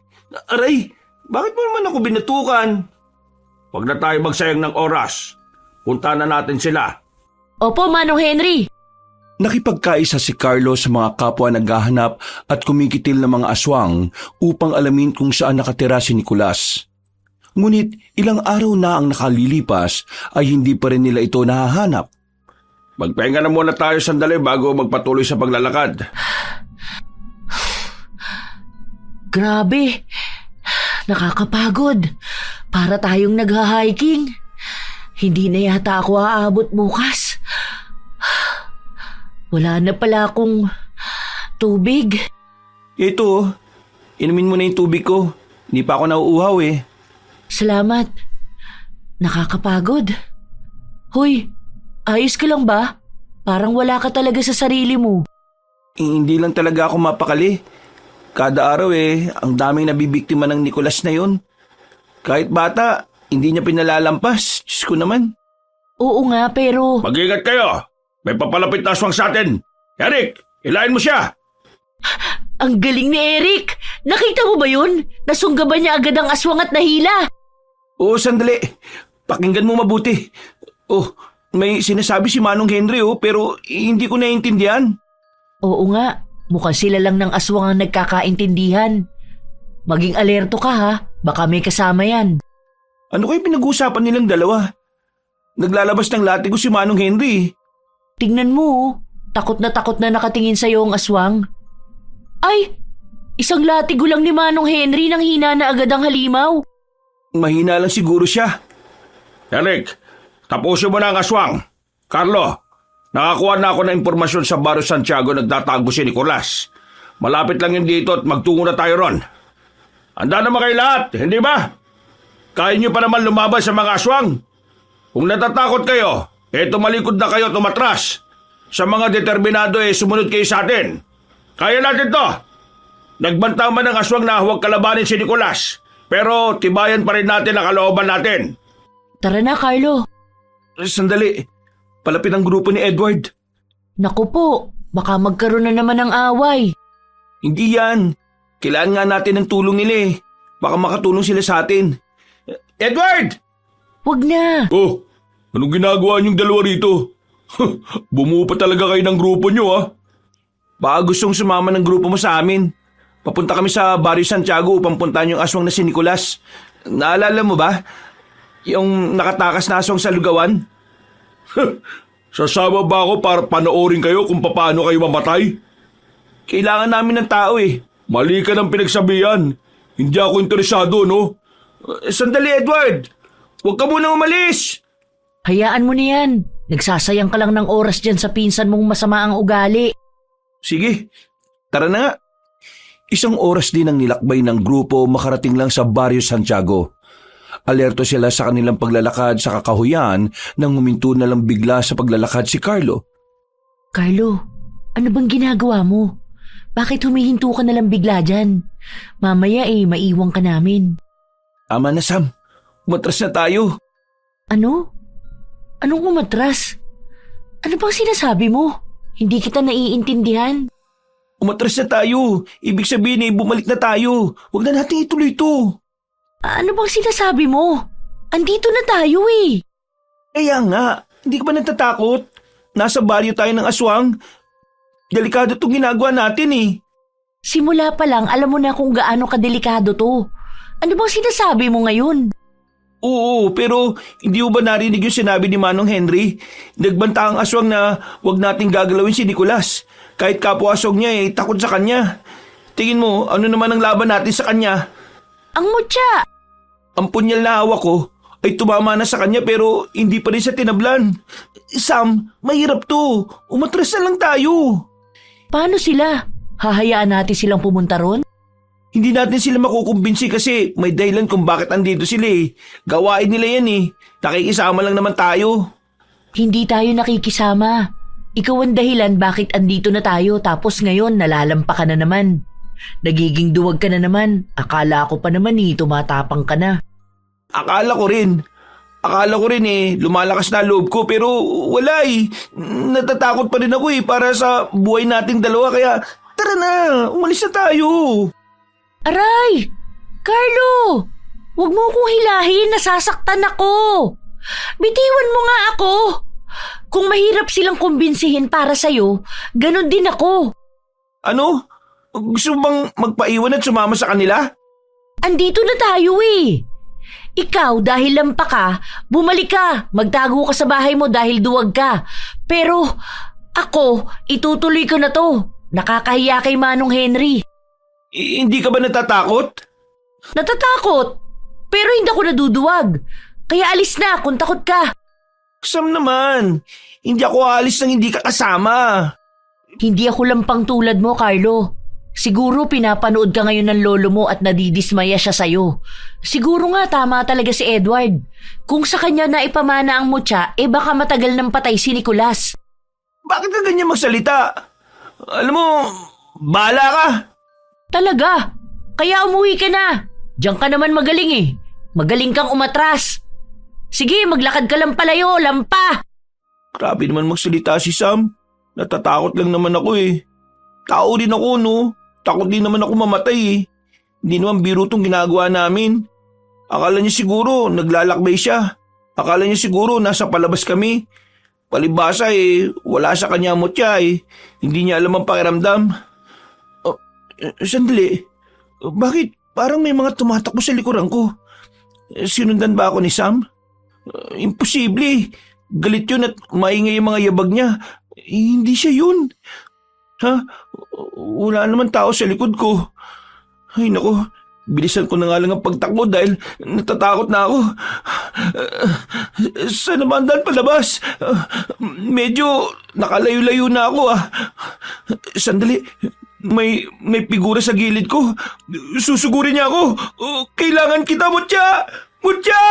Aray, bakit mo naman ako binatukan? Huwag na tayo magsayang ng oras. Punta na natin sila.
Opo, Manong Henry.
Nakipagkaisa si Carlo sa mga kapwa naghahanap at kumikitil ng mga aswang upang alamin kung saan nakatira si Nicolas. Ngunit ilang araw na ang nakalilipas ay hindi pa rin nila ito nahahanap.
Magpahinga na muna tayo sandali bago magpatuloy sa paglalakad.
Grabe, nakakapagod. Para tayong nagha-hiking. Hindi na yata ako aabot bukas. Wala na pala akong tubig.
Ito, inumin mo na yung tubig ko. Hindi pa ako nauuhaw eh.
Salamat. Nakakapagod. Hoy, ayos ka lang ba? Parang wala ka talaga sa sarili mo.
Hindi lang talaga ako mapakali. Kada araw ang daming nabibiktima ng Nicolas na yun. Kahit bata, hindi niya pinalalampas. Diyos ko naman.
Oo nga, pero...
Mag-ingat kayo! May papalapit na aswang sa atin! Eric, ilain mo siya!
Ang galing ni Eric! Nakita mo ba yun? Nasunggaban niya agad ang aswang at nahila.
Oo, sandali. Pakinggan mo mabuti. Oh, may sinasabi si Manong Henry pero hindi ko naiintindihan.
Oo nga, mukhang sila lang ng aswang ang nagkakaintindihan. Maging alerto ka ha, baka may kasama yan.
Ano kayo pinag-uusapan nilang dalawa? Naglalabas ng latigo si Manong Henry.
Tingnan mo, takot na nakatingin sa'yo ang aswang. Ay, isang latigo lang ni Manong Henry nang hina na agad ang halimaw.
Mahina lang siguro siya.
Eric, tapusin mo na ang aswang. Carlo, nakakuha na ako ng impormasyon sa Barrio Santiago nagtatago si Nicolas. Malapit lang yun dito at magtungo na tayo ron. Handa naman kayo lahat, hindi ba? Kaya niyo pa naman lumaban sa mga aswang. Kung natatakot kayo, tumalikod na kayo, tumatras. Sa mga determinado sumunod kayo sa atin. Kaya natin to. Nagbanta man ng aswang na huwag kalabanin si Nicolas. Pero tibayan pa rin natin ang kalooban natin.
Tara na, Carlo.
Sandali, palapit ang grupo ni Edward.
Naku po, baka magkaroon na naman ng away.
Hindi yan. Kailangan nga natin ng tulong nila Baka makatulong sila sa atin. Edward!
Wag na.
Oh, anong ginagawa niyong dalawa rito? Bumuo pa talaga kayo ng grupo niyo
Baka gustong sumama ng grupo mo sa amin. Papunta kami sa Barrio Santiago upang puntahan yung aswang na si Nicolas. Naalala mo ba? Yung nakatakas na aswang sa lugawan?
Sasama ba ako para panoorin kayo kung paano kayo mamatay?
Kailangan namin ng tao
Mali ka ng pinagsabihan. Hindi ako interesado, no?
Sandali, Edward! Huwag ka munang umalis!
Hayaan mo na yan. Nagsasayang ka lang ng oras dyan sa pinsan mong masama ang ugali.
Sige, tara na nga.
Isang oras din ang nilakbay ng grupo makarating lang sa Barrio Santiago. Alerto sila sa kanilang paglalakad sa kakahuyan nang huminto na lang bigla sa paglalakad si Carlo.
Carlo, ano bang ginagawa mo? Bakit humihinto ka na lang bigla dyan? Mamaya maiwang ka namin.
Ama na Sam, umatras na tayo.
Ano? Anong umatras? Ano bang sinasabi mo? Hindi kita naiintindihan.
Umatras na tayo. Ibig sabihin bumalik na tayo. Huwag na natin ituloy ito.
Ano bang sinasabi mo? Andito na tayo eh.
Kaya nga, hindi ka ba natatakot? Nasa baryo tayo ng aswang. Delikado itong ginagawa natin eh.
Simula pa lang alam mo na kung gaano kadelikado to. Ano bang sinasabi mo ngayon?
Oo, pero hindi mo ba narinig yung sinabi ni Manong Henry? Nagbanta ang aswang na huwag nating gagalawin si Nicolas. Kahit kapwa aswang niya takot sa kanya. Tingin mo, ano naman ang laban natin sa kanya?
Ang mutya!
Ang punyal na hawak ko ay tumama na sa kanya pero hindi pa rin siya tinablan. Sam, mahirap to. Umatras na lang tayo.
Paano sila? Hahayaan natin silang pumunta ron?
Hindi natin sila makukumbinsi kasi may dahilan kung bakit andito sila eh. Gawain nila yan eh. Nakikisama lang naman tayo.
Hindi tayo nakikisama. Ikaw ang dahilan bakit andito na tayo tapos ngayon nalalampa ka na naman. Nagiging duwag ka na naman. Akala ko pa naman tumatapang ka na.
Akala ko rin lumalakas na loob ko pero wala eh. Natatakot pa rin ako para sa buhay nating dalawa kaya tara na, umalis na tayo.
Aray! Carlo! Huwag mo akong hilahin, nasasaktan ako. Bitiwan mo nga ako. Kung mahirap silang kumbinsihin para sa'yo, ganon din ako.
Ano? Gusto mo bang magpaiwan at sumama sa kanila?
Andito na tayo eh. Ikaw dahil lampa ka, bumalik ka, magtago ka sa bahay mo dahil duwag ka. Pero ako, itutuloy ko na to. Nakakahiya kay Manong Henry.
Hindi ka ba natatakot?
Natatakot, pero hindi ako naduduwag. Kaya alis na kung takot ka.
Sam naman, hindi ako aalis nang hindi ka kasama.
Hindi ako lampang tulad mo, Carlo. Siguro pinapanood ka ngayon ng lolo mo at nadidismaya siya sa'yo. Siguro nga tama talaga si Edward. Kung sa kanya na ipamana ang mutya, baka matagal nang patay si Nicolas.
Bakit ka ganyan magsalita? Alam mo, bahala ka.
Talaga? Kaya umuwi ka na. Diyan ka naman magaling eh. Magaling kang umatras. Sige, maglakad ka lang palayo, lampa.
Grabe naman magsalita si Sam. Natatakot lang naman ako eh. Tao din ako no. Takot din naman ako mamatay eh. Hindi naman biro tong ginagawa namin. Akala niya siguro naglalakbay siya. Akala niya siguro nasa palabas kami. Palibasa wala sa kanya mutya eh. Hindi niya alam ang pakiramdam. Sandali. Bakit parang may mga tumatakbo sa likuran ko? Sinundan ba ako ni Sam? Imposible. Galit yun at maingay yung mga yabag niya. Hindi siya yun. Ha? Wala naman tao sa likod ko. Ay nako, bilisan ko na nga lang ang pagtakbo dahil natatakot na ako. Saan naman daan palabas? Medyo nakalayo-layo na ako Sandali, may figura sa gilid ko. Susugurin niya ako. Kailangan kita, Mutya! Mutya!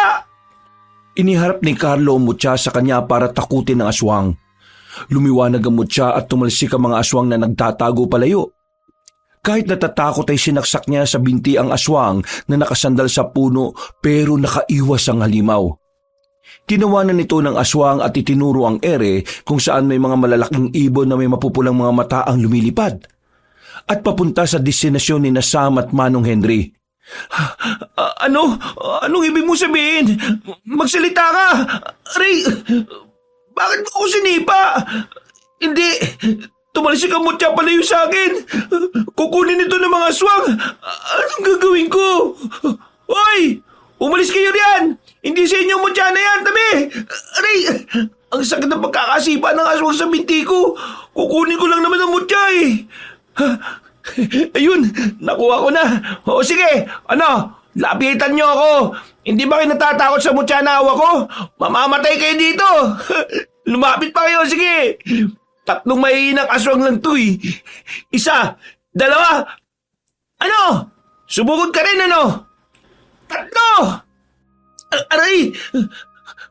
Iniharap ni Carlo ang mutya sa kanya para takutin ang aswang. Lumiwanag ang mutya at tumalsik ang mga aswang na nagtatago palayo. Kahit natatakot ay sinaksak niya sa binti ang aswang na nakasandal sa puno pero nakaiwas ang halimaw. Tinawanan nito ng aswang at itinuro ang ere kung saan may mga malalaking ibon na may mapupulang mga mata ang lumilipad. At papunta sa destinasyon ni Sam at Manong Henry. Anong ibig mo sabihin? Magsalita ka! Aray! Bakit mo ako sinipa? Hindi! Tumalsik ang mutya palayo sa akin! Kukunin ito ng mga aswang! Anong gagawin ko? Hoy! Umalis kayo riyan! Hindi sa inyo mutya na yan! Tabi! Aray! Ang sakit ng pagkakasipa ng aswang sa binti ko! Kukunin ko lang naman ang mutya Ayun! Nakuha ko na! O sige! Lapitan niyo ako! Hindi ba kayo natatakot sa mutya na hawak ko? Mamamatay kayo dito! Lumapit pa kayo! Sige! 3 mahihinang aswang lang to 1, 2,
Ano? Sumugod ka rin, ano? 3! Aray!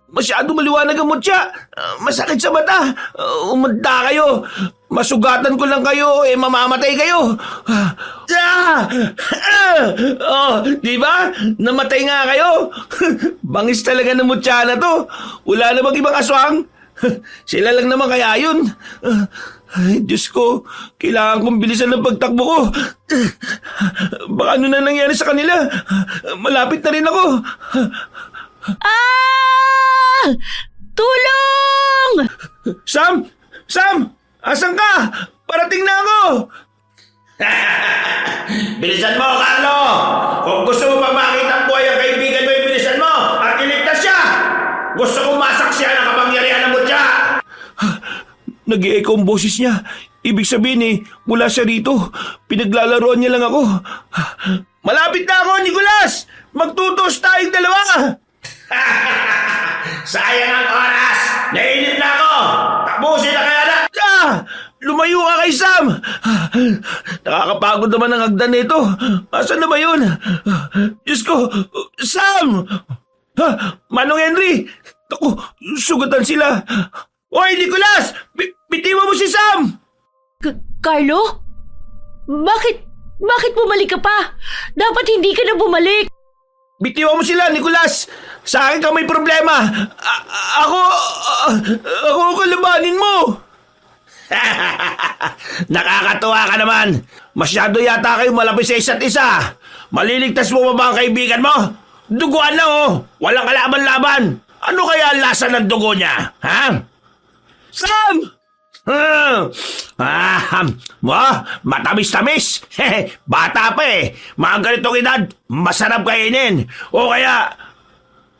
Masyado maliwanag ang mutya. Masakit sa mata. Umanda kayo. Masugatan ko lang kayo, mamamatay kayo. Di ba? Namatay nga kayo. Bangis talaga ng mutya na to. Wala na bang ibang aswang? Sila lang naman kaya yun. Ay, Diyos ko, kailangan kong bilisan ng pagtakbo ko. Baka ano na nangyari sa kanila. Malapit na rin ako.
Ah! Tulong!
Sam! Sam! Asan ka? Parating na ako! Bilisan mo, Carlo! Kung gusto mo pa makita ang buhay ang kaibigan mo, bilisan mo at iligtas siya! Gusto kong masaksiyan ang kapangyarihan ng mutya! Nag-i-echo ang boses niya. Ibig sabihin mula siya rito. Pinaglalaroan niya lang ako. Malapit na ako, Nicolas! Magtutos tayong dalawa! Sayang ang oras! Nainip na ako! Tapusin na kaya na! Lumayo ka kay Sam! Nakakapagod naman ang hagdan nito. Asan na ba yun? Diyos ko! Sam! Manong Henry! Ako, sugatan sila! Hoy, Nicolas! Bitiwan mo si Sam!
Carlo? Bakit bumalik ka pa? Dapat hindi ka na bumalik.
Bitiwan mo sila, Nicolas! Sa akin ka may problema! Ako ang kalabanin mo! Nakakatuwa ka naman! Masyado yata kayo malapit sa isa't isa! Maliligtas mo ba ba ang kaibigan mo? Duguan lang Walang kalaban-laban! Ano kaya ang lasa ng dugo niya? Ha? Sam! Matamis-tamis. Bata pa Mga ganitong edad, masarap kainin. O kaya,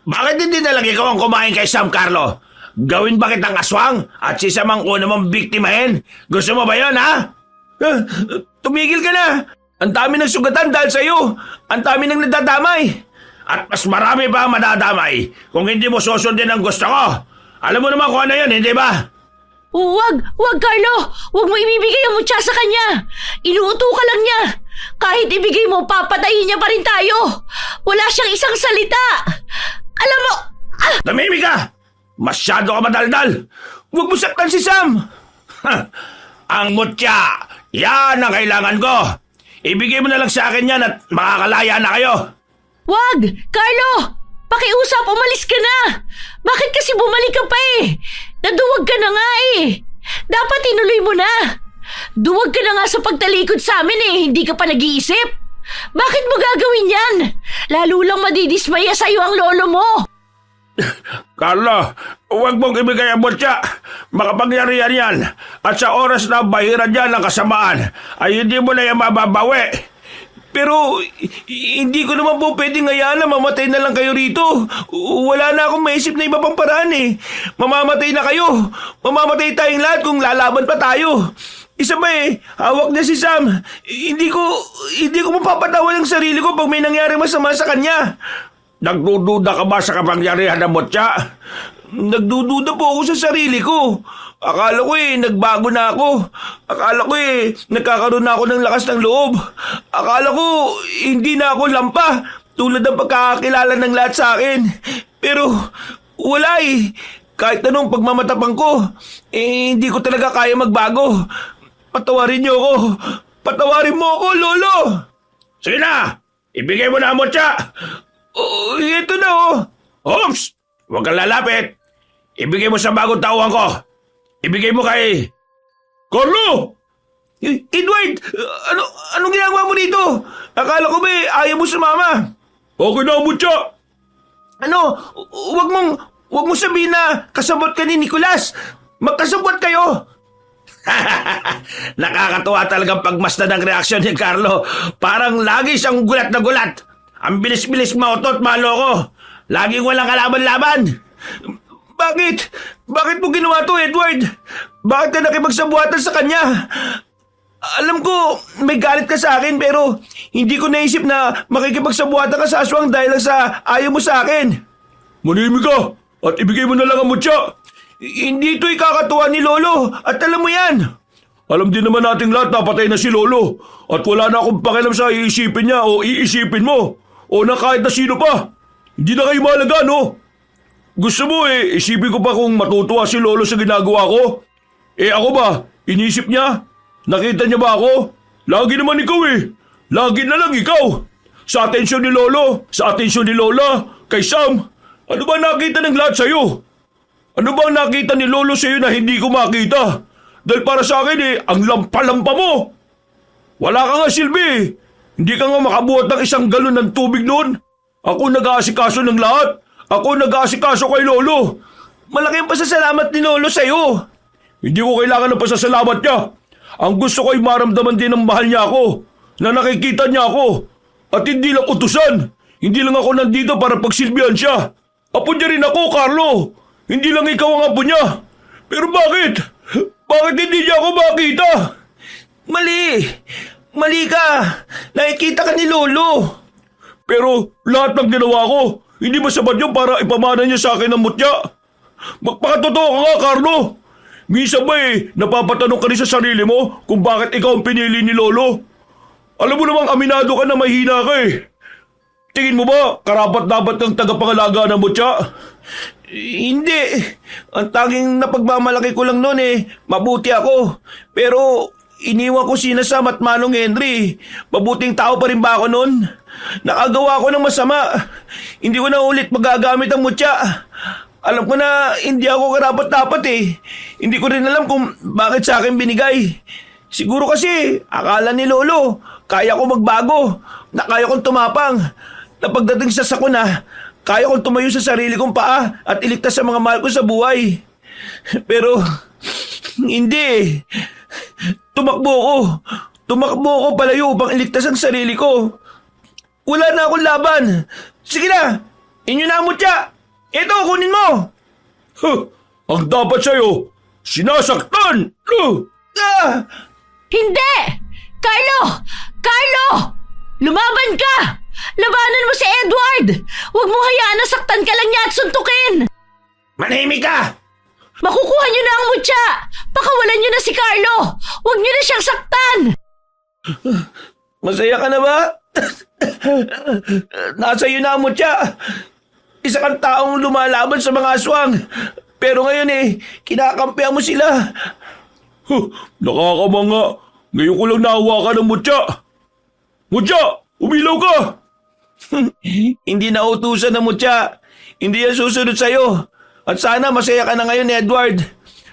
bakit hindi na lang ikaw ang kumain kay Sam, Carlo? Gawin ba kitang aswang at si Sam ang una mong biktimahin? Gusto mo ba yun, ha? Tumigil ka na. Ang dami ng sugatan dahil sa'yo. Ang dami ng nadadamay. At mas marami pa ang madadamay kung hindi mo susundin ang gusto ko. Alam mo naman kung ano yun, hindi ba?
Wag, Carlo! Wag mo ibibigay ang mutya sa kanya! Inuuto ka lang niya! Kahit ibigay mo, papatayin niya pa rin tayo! Wala siyang isang salita! Alam mo...
Tumimik ka! Masyado ka madaldal! Huwag mo saktan si Sam! Ang mutya! Yan ang kailangan ko! Ibigay mo na lang sa akin yan at makakalaya na kayo!
Wag! Carlo! Pakiusap, umalis ka na! Bakit kasi bumalik ka pa Naduwag ka na nga Dapat inuloy mo na. Duwag ka na nga sa pagtalikod sa amin hindi ka pa nag-iisip. Bakit mo gagawin yan? Lalo lang madidismaya sa'yo ang lolo mo.
Carlo, huwag mong ibigay ang mutya. Makapangyarihan yan. At sa oras na bahiran yan ng kasamaan, ay hindi mo na yan mababawi. Pero hindi ko naman po pwedeng hayaan na mamatay na lang kayo rito. Wala na akong maisip na iba pang paraan Mamamatay na kayo. Mamamatay tayong lahat kung lalaban pa tayo. Isa ba hawak niya si Sam. Hindi ko mapapatawan ang sarili ko pag may nangyari masama sa kanya. Nagdududa ka ba sa kapangyarihan ng mutya? Nagdududa po ako sa sarili ko. Akala ko nagbago na ako. Akala ko nagkakaroon na ako ng lakas ng loob. Akala ko hindi na ako lampa tulad ng pagkakakilala ng lahat sa akin. Pero wala Kahit anong pagmamatapang ko, hindi ko talaga kaya magbago. Patawarin niyo ako. Patawarin mo ako, Lolo. Sige na, ibigay mo na ang mutya. Ito na Oops! Huwag kang lalapit. Ibigay mo sa bagong tauhan ko. Ibigay mo kay... Carlo! Edward! Anong ginagawa mo dito? Akala ko ba ayaw mo sumama? Okay na, mutya. Huwag mong sabihin na kasabot ka ni Nicolas. Magkasabot kayo. Nakakatuwa talagang pagmasdan ng reaksyon ni Carlo. Parang lagi siyang gulat na gulat. Ang bilis-bilis mautot, maloko. Laging walang kalaban-laban. Bakit? Bakit mo ginawa to, Edward? Bakit ka nakipagsabuatan sa kanya? Alam ko, may galit ka sa akin pero hindi ko naisip na makikipagsabuatan ka sa aswang dahil lang sa ayaw mo sa akin. Manimik ka at ibigay mo na lang ang mutya. Hindi ito ikakatuwa ni Lolo at alam mo yan. Alam din naman nating lahat na patay na si Lolo at wala na akong pakialam sa iisipin niya o iisipin mo o na kahit na sino pa. Hindi na kayo mahalaga, no? Gusto mo isipin ko pa kung matutuwa si Lolo sa ginagawa ko? Ako ba? Inisip niya? Nakita niya ba ako? Lagi naman ikaw Lagi na lang ikaw. Sa atensyon ni Lolo, sa atensyon ni Lola, kay Sam. Ano ba nakita ng lahat sa'yo? Ano bang nakita ni Lolo sa'yo na hindi ko makita? Dahil para sa akin ang lampa-lampa mo. Wala ka nga silbi. Hindi ka nga makabuhat ng isang galon ng tubig noon. Ako nag-aasikaso ng lahat. Ako nag-aasikaso kay Lolo.
Malaking pasasalamat ni Lolo sa'yo.
Hindi ko kailangan ng pasasalamat niya. Ang gusto ko'y maramdaman din ng mahal niya ako. Na nakikita niya ako. At hindi lang utusan. Hindi lang ako nandito para pagsilbihan siya. Apo niya rin ako, Carlo. Hindi lang ikaw ang apo niya. Pero bakit? Bakit hindi niya ako makita?
Mali! Mali ka! Nakikita ka ni Lolo!
Pero lahat ng ginawa ko, hindi ba sapat yun para ipamana niya sa akin ang mutya? Magpakatotoo ka nga, Carlo! Minsan ba napapatanong ka rin sa sarili mo kung bakit ikaw ang pinili ni Lolo? Alam mo namang aminado ka na mahina ka Tingin mo ba karapat-dapat kang tagapangalaga ng mutya?
Hindi. Ang tanging napagmamalaki ko lang noon mabuti ako. Pero iniwan ko sina Sam at Manong Henry. Mabuting tao pa rin ba ako noon? Nakagawa ko ng masama. Hindi ko na ulit magagamit ang mutya. Alam ko na hindi ako karapat-dapat Hindi ko rin alam kung bakit sa akin binigay. Siguro kasi akala ni Lolo kaya ko magbago, na kaya kong tumapang. Na pagdating sa sakuna, kaya kong tumayo sa sarili kong paa at iligtas sa mga mahal ko sa buhay. Pero, hindi. Tumakbo ko palayo upang iligtas ang sarili ko. Wala na akong laban. Sige na, inyo na ang mutya. Ito, kunin mo.
Ang dapat sa'yo, sinasaktan!
Hindi! Carlo! Carlo! Lumaban ka! Labanan mo si Edward! Huwag mo hayaan na saktan ka lang niya at suntukin!
Manahimik ka!
Makukuha niyo na ang mutya! Pakawalan niyo na si Carlo! Huwag niyo na siyang saktan!
Masaya ka na ba? Nasa iyo na ang mutya. Isa kang taong lumalaban sa mga aswang. Pero ngayon kinakampihan mo sila.
Nakakamanga. Ngayon ko lang nahawakan ng mutya. Mutya! Umilaw ka!
Hindi na utusan ng mutya. Hindi yan susunod sa'yo. At sana masaya ka na ngayon, Edward.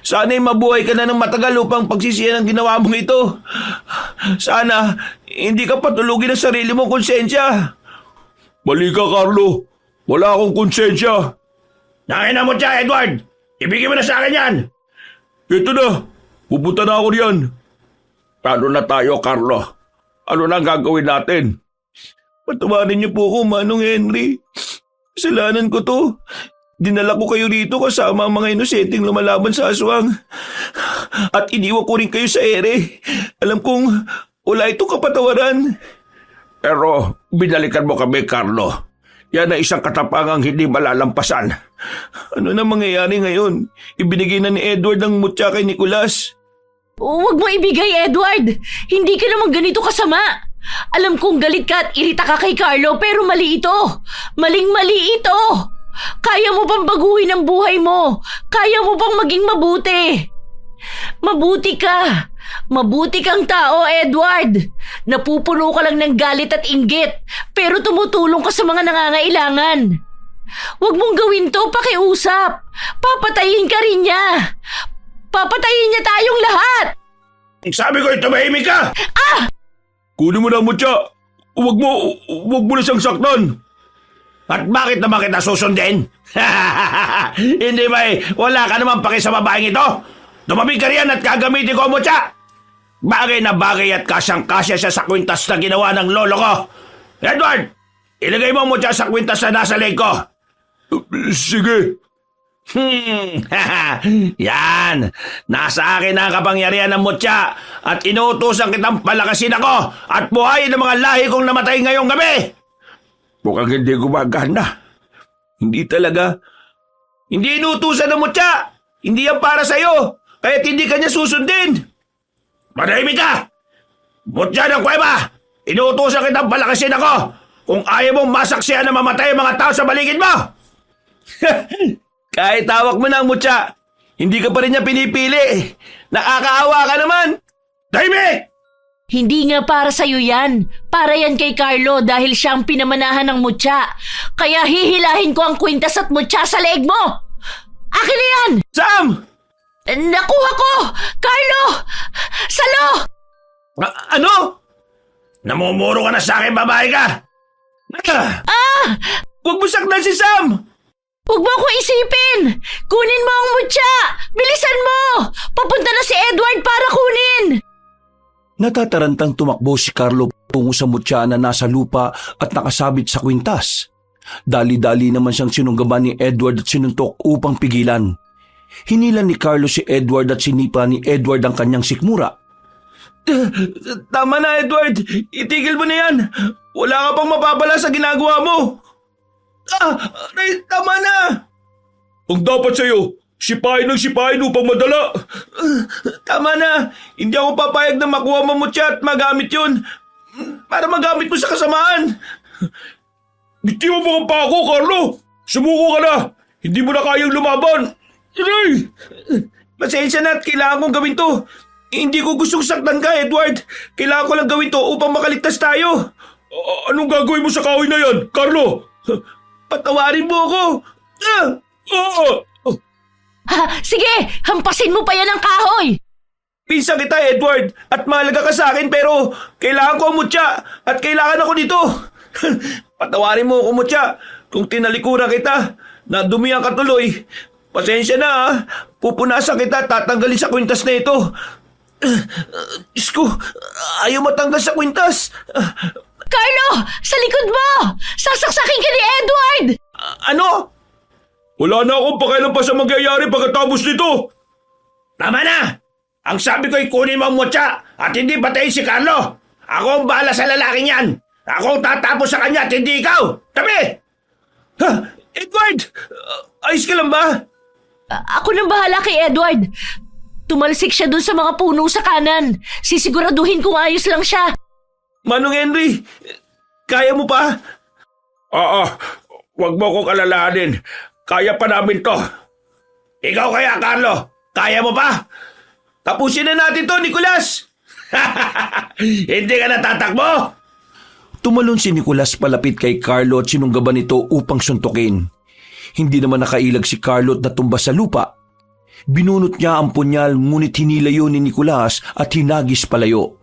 Sana'y mabuhay ka na ng matagal upang pagsisiyan ang ginawa mong ito. Sana hindi ka patulugin ang sarili mong konsensya.
Mali ka, Carlo. Wala akong konsensya.
Nakin na mutya, Edward. Ibigay mo na sa akin yan.
Ito na. Pupunta na ako riyan.
Paano na tayo, Carlo? Ano na ang gagawin natin?
Patawarin niyo po ako, Manong Henry. Kasalanan ko to. Dinala ko kayo rito kasama ang mga inosenteng lumalaban sa aswang. At iniwan ko rin kayo sa ere. Alam kong wala itong kapatawaran.
Pero binalikan mo kami, Carlo. Yan ay isang katapangang hindi malalampasan.
Ano na mangyayari ngayon? Ibinigay na ni Edward ang mutya kay Nicolas.
Huwag mo ibigay, Edward! Hindi ka naman ganito kasama! Alam kong galit ka at irita ka kay Carlo pero mali ito! Maling-mali ito! Kaya mo bang baguhin ang buhay mo? Kaya mo bang maging mabuti? Mabuti ka! Mabuti kang tao, Edward! Napupuno ka lang ng galit at inggit pero tumutulong ka sa mga nangangailangan. Huwag mong gawin to, pakiusap! Papatayin ka rin niya! Papatayin niya tayong lahat!
Sabi ko, tumahimik ka!
Kunin mo na ang mutya. Huwag mo na siyang saktan.
At bakit naman kita susundin? Hindi ba wala ka naman paki sa babaeng ito? Tumabig ka riyan at gagamitin ko ang mutya. Bagay na bagay at kasyang-kasya siya sa kwintas na ginawa ng lolo ko. Edward, ilagay mo ang mutya sa kwintas na nasa leg ko.
Sige.
Yan, nasa akin ang kapangyarihan ng mutya at inuutosan kitang palakasin ako at buhayin ng mga lahi kong namatay ngayong gabi. Mukhang hindi gumagana.
Hindi talaga. Hindi inutusan ng mutya. Hindi yan para sa'yo. Kaya't hindi ka niya susundin.
Manahimik ka! Mutya ng kuweba! Inuutosan kitang palakasin ako kung ayaw mong masaksihan na mamatay ang mga tao sa baligid mo!
Kahit tawak mo na ang mutya, hindi ka pa rin niya pinipili. Nakakaawa ka naman.
Tahimik!
Hindi nga para sa'yo yan. Para yan kay Carlo dahil siya ang pinamanahan ng mutya. Kaya hihilahin ko ang kwintas at mutya sa leeg mo! Akin na yan!
Sam!
Nakuha ko! Carlo! Salo!
Ano?
Namumuro ka na sa akin, babae ka!
Huwag mo saktan si Sam!
Huwag mo ako isipin! Kunin mo ang mutya! Bilisan mo! Papunta na si Edward para kunin!
Natatarantang tumakbo si Carlo tungo sa mutya na nasa lupa at nakasabit sa kwintas. Dali-dali naman siyang sinunggaban ni Edward at sinuntok upang pigilan. Hinila ni Carlo si Edward at sinipa ni Edward ang kanyang sikmura.
Tama na, Edward. Itigil mo na yan. Wala ka pang mapapala sa ginagawa mo. Aray, tama na.
Ang dapat sa'yo, sipahin upang madala.
Tama na. Hindi ako papayag na makuha mo mutya at magamit yun. Para magamit mo sa kasamaan.
Bitiwan mo ang pako, Carlo! Sumuko ka na! Hindi mo na kayang lumaban! Aray!
Pasensya na at kailangan kong gawin to. Hindi ko gustong saktan ka, Edward. Kailangan ko lang gawin to upang makaligtas tayo.
Anong gagawin mo sa kahoy na yan, Carlo?
Patawarin mo ako.
Sige! Hampasin mo pa yan ang kahoy!
Pinsan kita, Edward. At mahalaga ka sa akin pero kailangan ko ang mutya at kailangan ako dito. Patawarin mo ako, mutya. Kung tinalikuran kita, nadumihan ka tuloy. Pasensya na, ha. Pupunasan kita at tatanggalin sa kwintas na ito. Diyos ko, ayaw matanggal sa kwintas.
Carlo! Sa likod mo! Sasaksakin ka ni Edward!
Ano?
Wala na akong pakialam pa sa mangyayari pagkatapos nito!
Tama na! Ang sabi ko'y kunin mo ang mutya at hindi patayin si Carlo. Ako ang bahala sa lalaking yan. Ako ang tatapos sa kanya at hindi ikaw. Tabi!
Ha? Edward! Ayos ka lang ba?
Ako nang bahala kay Edward. Tumalsik siya dun sa mga puno sa kanan. Sisiguraduhin kung ayos lang siya.
Manong Henry, kaya mo pa?
Oo, wag mo kong alalahanin. Kaya pa namin to.
Ikaw kaya, Carlo? Kaya mo pa?
Tapusin na natin to, Nicolas!
Hindi ka natatakbo?
Tumalon si Nicolas palapit kay Carlo at sinunggaban ito upang suntukin. Hindi naman nakailag si Carlo at natumba sa lupa. Binunot niya ang punyal ngunit hinilayo ni Nicolas at hinagis palayo.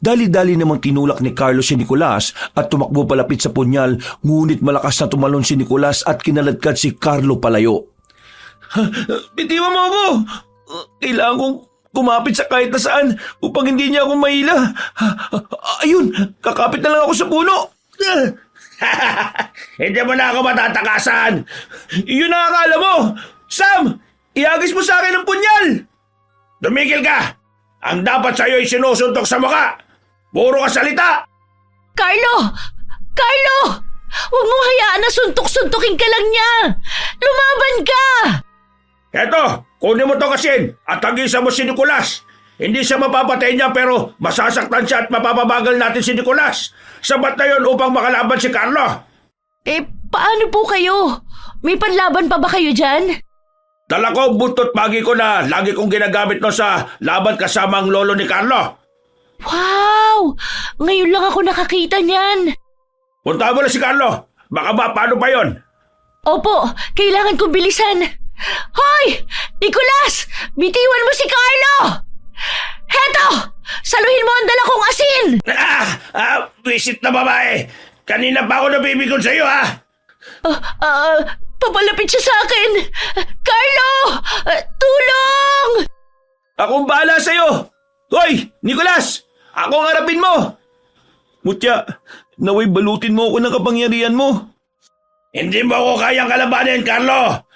Dali-dali namang tinulak ni Carlo si Nicolas at tumakbo palapit sa punyal ngunit malakas na tumalon si Nicolas at kinaladkad si Carlo palayo.
Bitiwan mo ako! Kailangan kong kumapit sa kahit na saan upang hindi niya ako mahila. Ayun, kakapit na lang ako sa puno.
Hindi mo na ako matatakasan.
Iyon ang akala mo! Sam! Ihagis mo sa akin ang punyal!
Tumigil ka! Ang dapat sa'yo ay sinusuntok sa mukha. Puro ka salita!
Carlo! Carlo! Huwag mong hayaan na suntok-suntokin ka lang niya! Lumaban ka!
Eto, kunin mo to kasin at hagisan mo si Nicolas. Hindi siya mapapatay niya pero masasaktan siya at mapapabagal natin si Nicolas. Sabat na yun upang makalaban si Carlo.
Paano po kayo? May panlaban pa ba kayo dyan?
Dala ko buntot bagi ko na lagi kong ginagamit no sa laban kasama ang lolo ni Carlo.
Wow! Ngayon lang ako nakakita niyan.
Punta mo na si Carlo. Baka ba paano pa yon?
Opo, kailangan kong bilisan. Hoy! Nicolas! Bitiwan mo si Carlo! Heto! Saluhin mo ang dala kong asin!
Visit na babae. Kanina pa ako nabibigon sa iyo, ha?
Papalapit siya sa akin! Carlo! Tulong!
Akong bahala sa'yo! Hoy, Nicolas! Ako ang harapin mo! Mutya, naway balutin mo ako ng kapangyarihan mo.
Hindi mo ako kayang kalabanin, Carlo!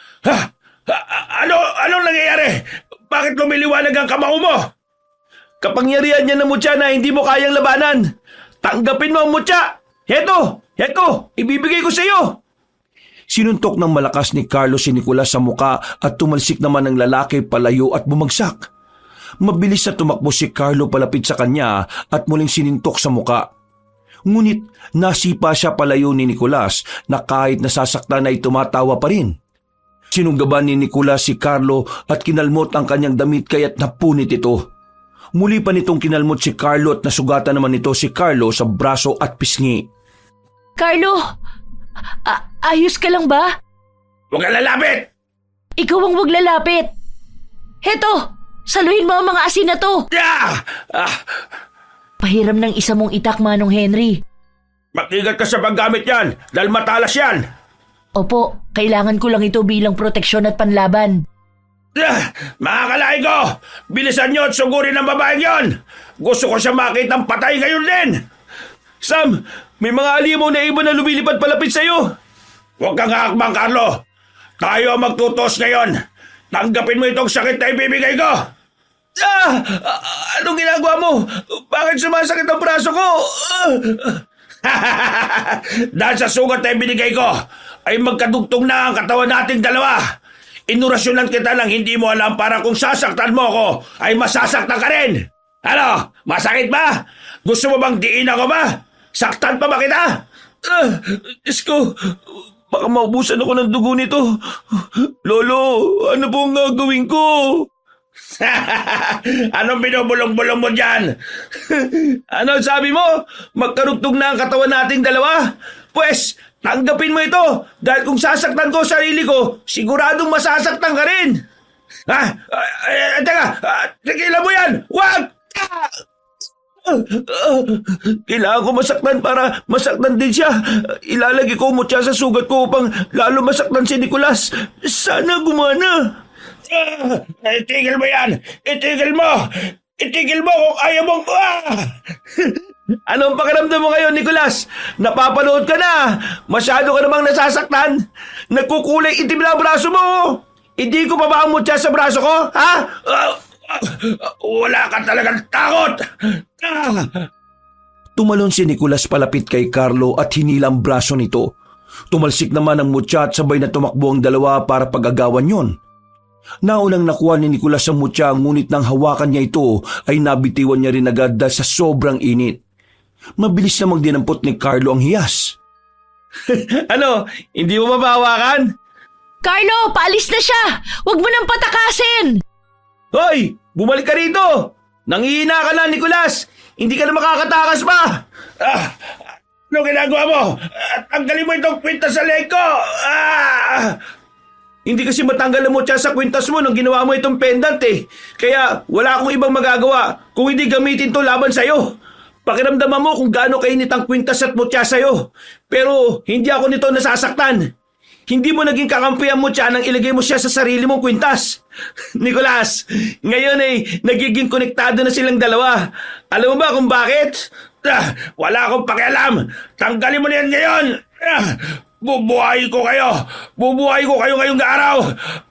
Anong nangyayari? Bakit lumiliwanag ang kamao mo?
Kapangyarihan niya ng mutya na hindi mo kayang labanan. Tanggapin mo ang mutya! Heto! Ibibigay ko sa'yo!
Sinuntok ng malakas ni Carlo si Nicolas sa muka at tumalsik naman ang lalaki palayo at bumagsak. Mabilis na tumakbo si Carlo palapit sa kanya at muling sinintok sa muka. Ngunit nasipa siya palayo ni Nicolas na kahit nasasaktan ay tumatawa pa rin. Sinunggaban ni Nicolas si Carlo at kinalmot ang kanyang damit kaya't napunit ito. Muli pa nitong kinalmot si Carlo at nasugatan naman nito si Carlo sa braso at pisngi.
Carlo, ayos ka lang ba?
Huwag kang lalapit!
Ikaw ang wag lalapit. Heto, saluhin mo ang mga asin na to.
Ah!
Pahiram ng isa mong itak, Manong Henry.
Mag-ingat ka sa paggamit yan dahil matalas yan.
Opo, kailangan ko lang ito bilang proteksyon at panlaban.
Mga kalay ko, bilisan nyo at sugurin ang babaeng yon. Gusto ko siya makitang patay ngayon din.
Sam, may mga alimaw na iba na lumilipad palapit sa'yo.
Huwag kang hakbang, Carlo. Tayo ang magtutos ngayon. Tanggapin mo itong sakit na ibibigay ko.
Anong ginagawa mo? Bakit sumasakit ang braso ko?
Dahil sa sugat na ibinigay ko, ay magkadugtong na ang katawan nating dalawa. Inurasyonan kita ng hindi mo alam para kung sasaktan mo ako, ay masasaktan ka rin. Ano? Masakit ba? Gusto mo bang diin ako ba? Saktan pa ba kita?
Diyos ko, baka maubusan ako ng dugo nito. Lolo, ano pong gagawin ko?
Anong binubulong-bulong mo dyan?
Ano sabi mo? Magkarugtog na ang katawan nating dalawa? Pwes, tanggapin mo ito dahil kung sasaktan ko sarili ko, siguradong masasaktan ka rin.
Teka, tigilan mo yan! Wag!
Kailangan ko masaktan para masaktan din siya. Ilalagay ko mutya sa sugat ko upang lalo masaktan si Nicolas. Sana gumana.
Itigil mo yan! Itigil mo! Itigil mo kung ayaw mong...
Anong pakiramdam mo ngayon, Nicolas? Napapanood ka na. Masyado ka namang nasasaktan. Nagkukulay itim na ang braso mo. Hindi ko pa ba ang mutya sa braso ko? Ha?
Wala ka talagang takot!
Tumalon si Nicolas palapit kay Carlo at hinilang braso nito. Tumalsik naman ang mutya at sabay na tumakbo ang dalawa para pag-agawan yon. Naunang nakuha ni Nicolas ang mutya ngunit nang hawakan niya ito ay nabitiwan niya rin agad dahil sa sobrang init. Mabilis namang dinampot ni Carlo ang hiyas.
Ano? Hindi mo mabawakan?
Carlo, paalis na siya! Huwag mo nang patakasin!
Hoy! Bumalik ka rito! Nangihina ka na, Nicolas! Hindi ka na makakatakas pa!
Ano ginagawa mo? Tanggalin mo itong kwintas sa leg ko!
Hindi kasi matanggal ang mutya sa kwintas mo nung ginawa mo itong pendant eh. Kaya wala akong ibang magagawa kung hindi gamitin to laban sa'yo. Pakiramdaman mo kung gaano kainit ang kwintas at mutya sa'yo. Pero hindi ako nito nasasaktan. Hindi mo naging kakampi ang mutya nang ilagay mo siya sa sarili mong kwintas. Nicolas, ngayon ay nagiging konektado na silang dalawa. Alam mo ba kung bakit?
Wala akong pakialam! Tanggalin mo na yan ngayon! Bubuhay ko kayo! Bubuhay ko kayo ngayong araw!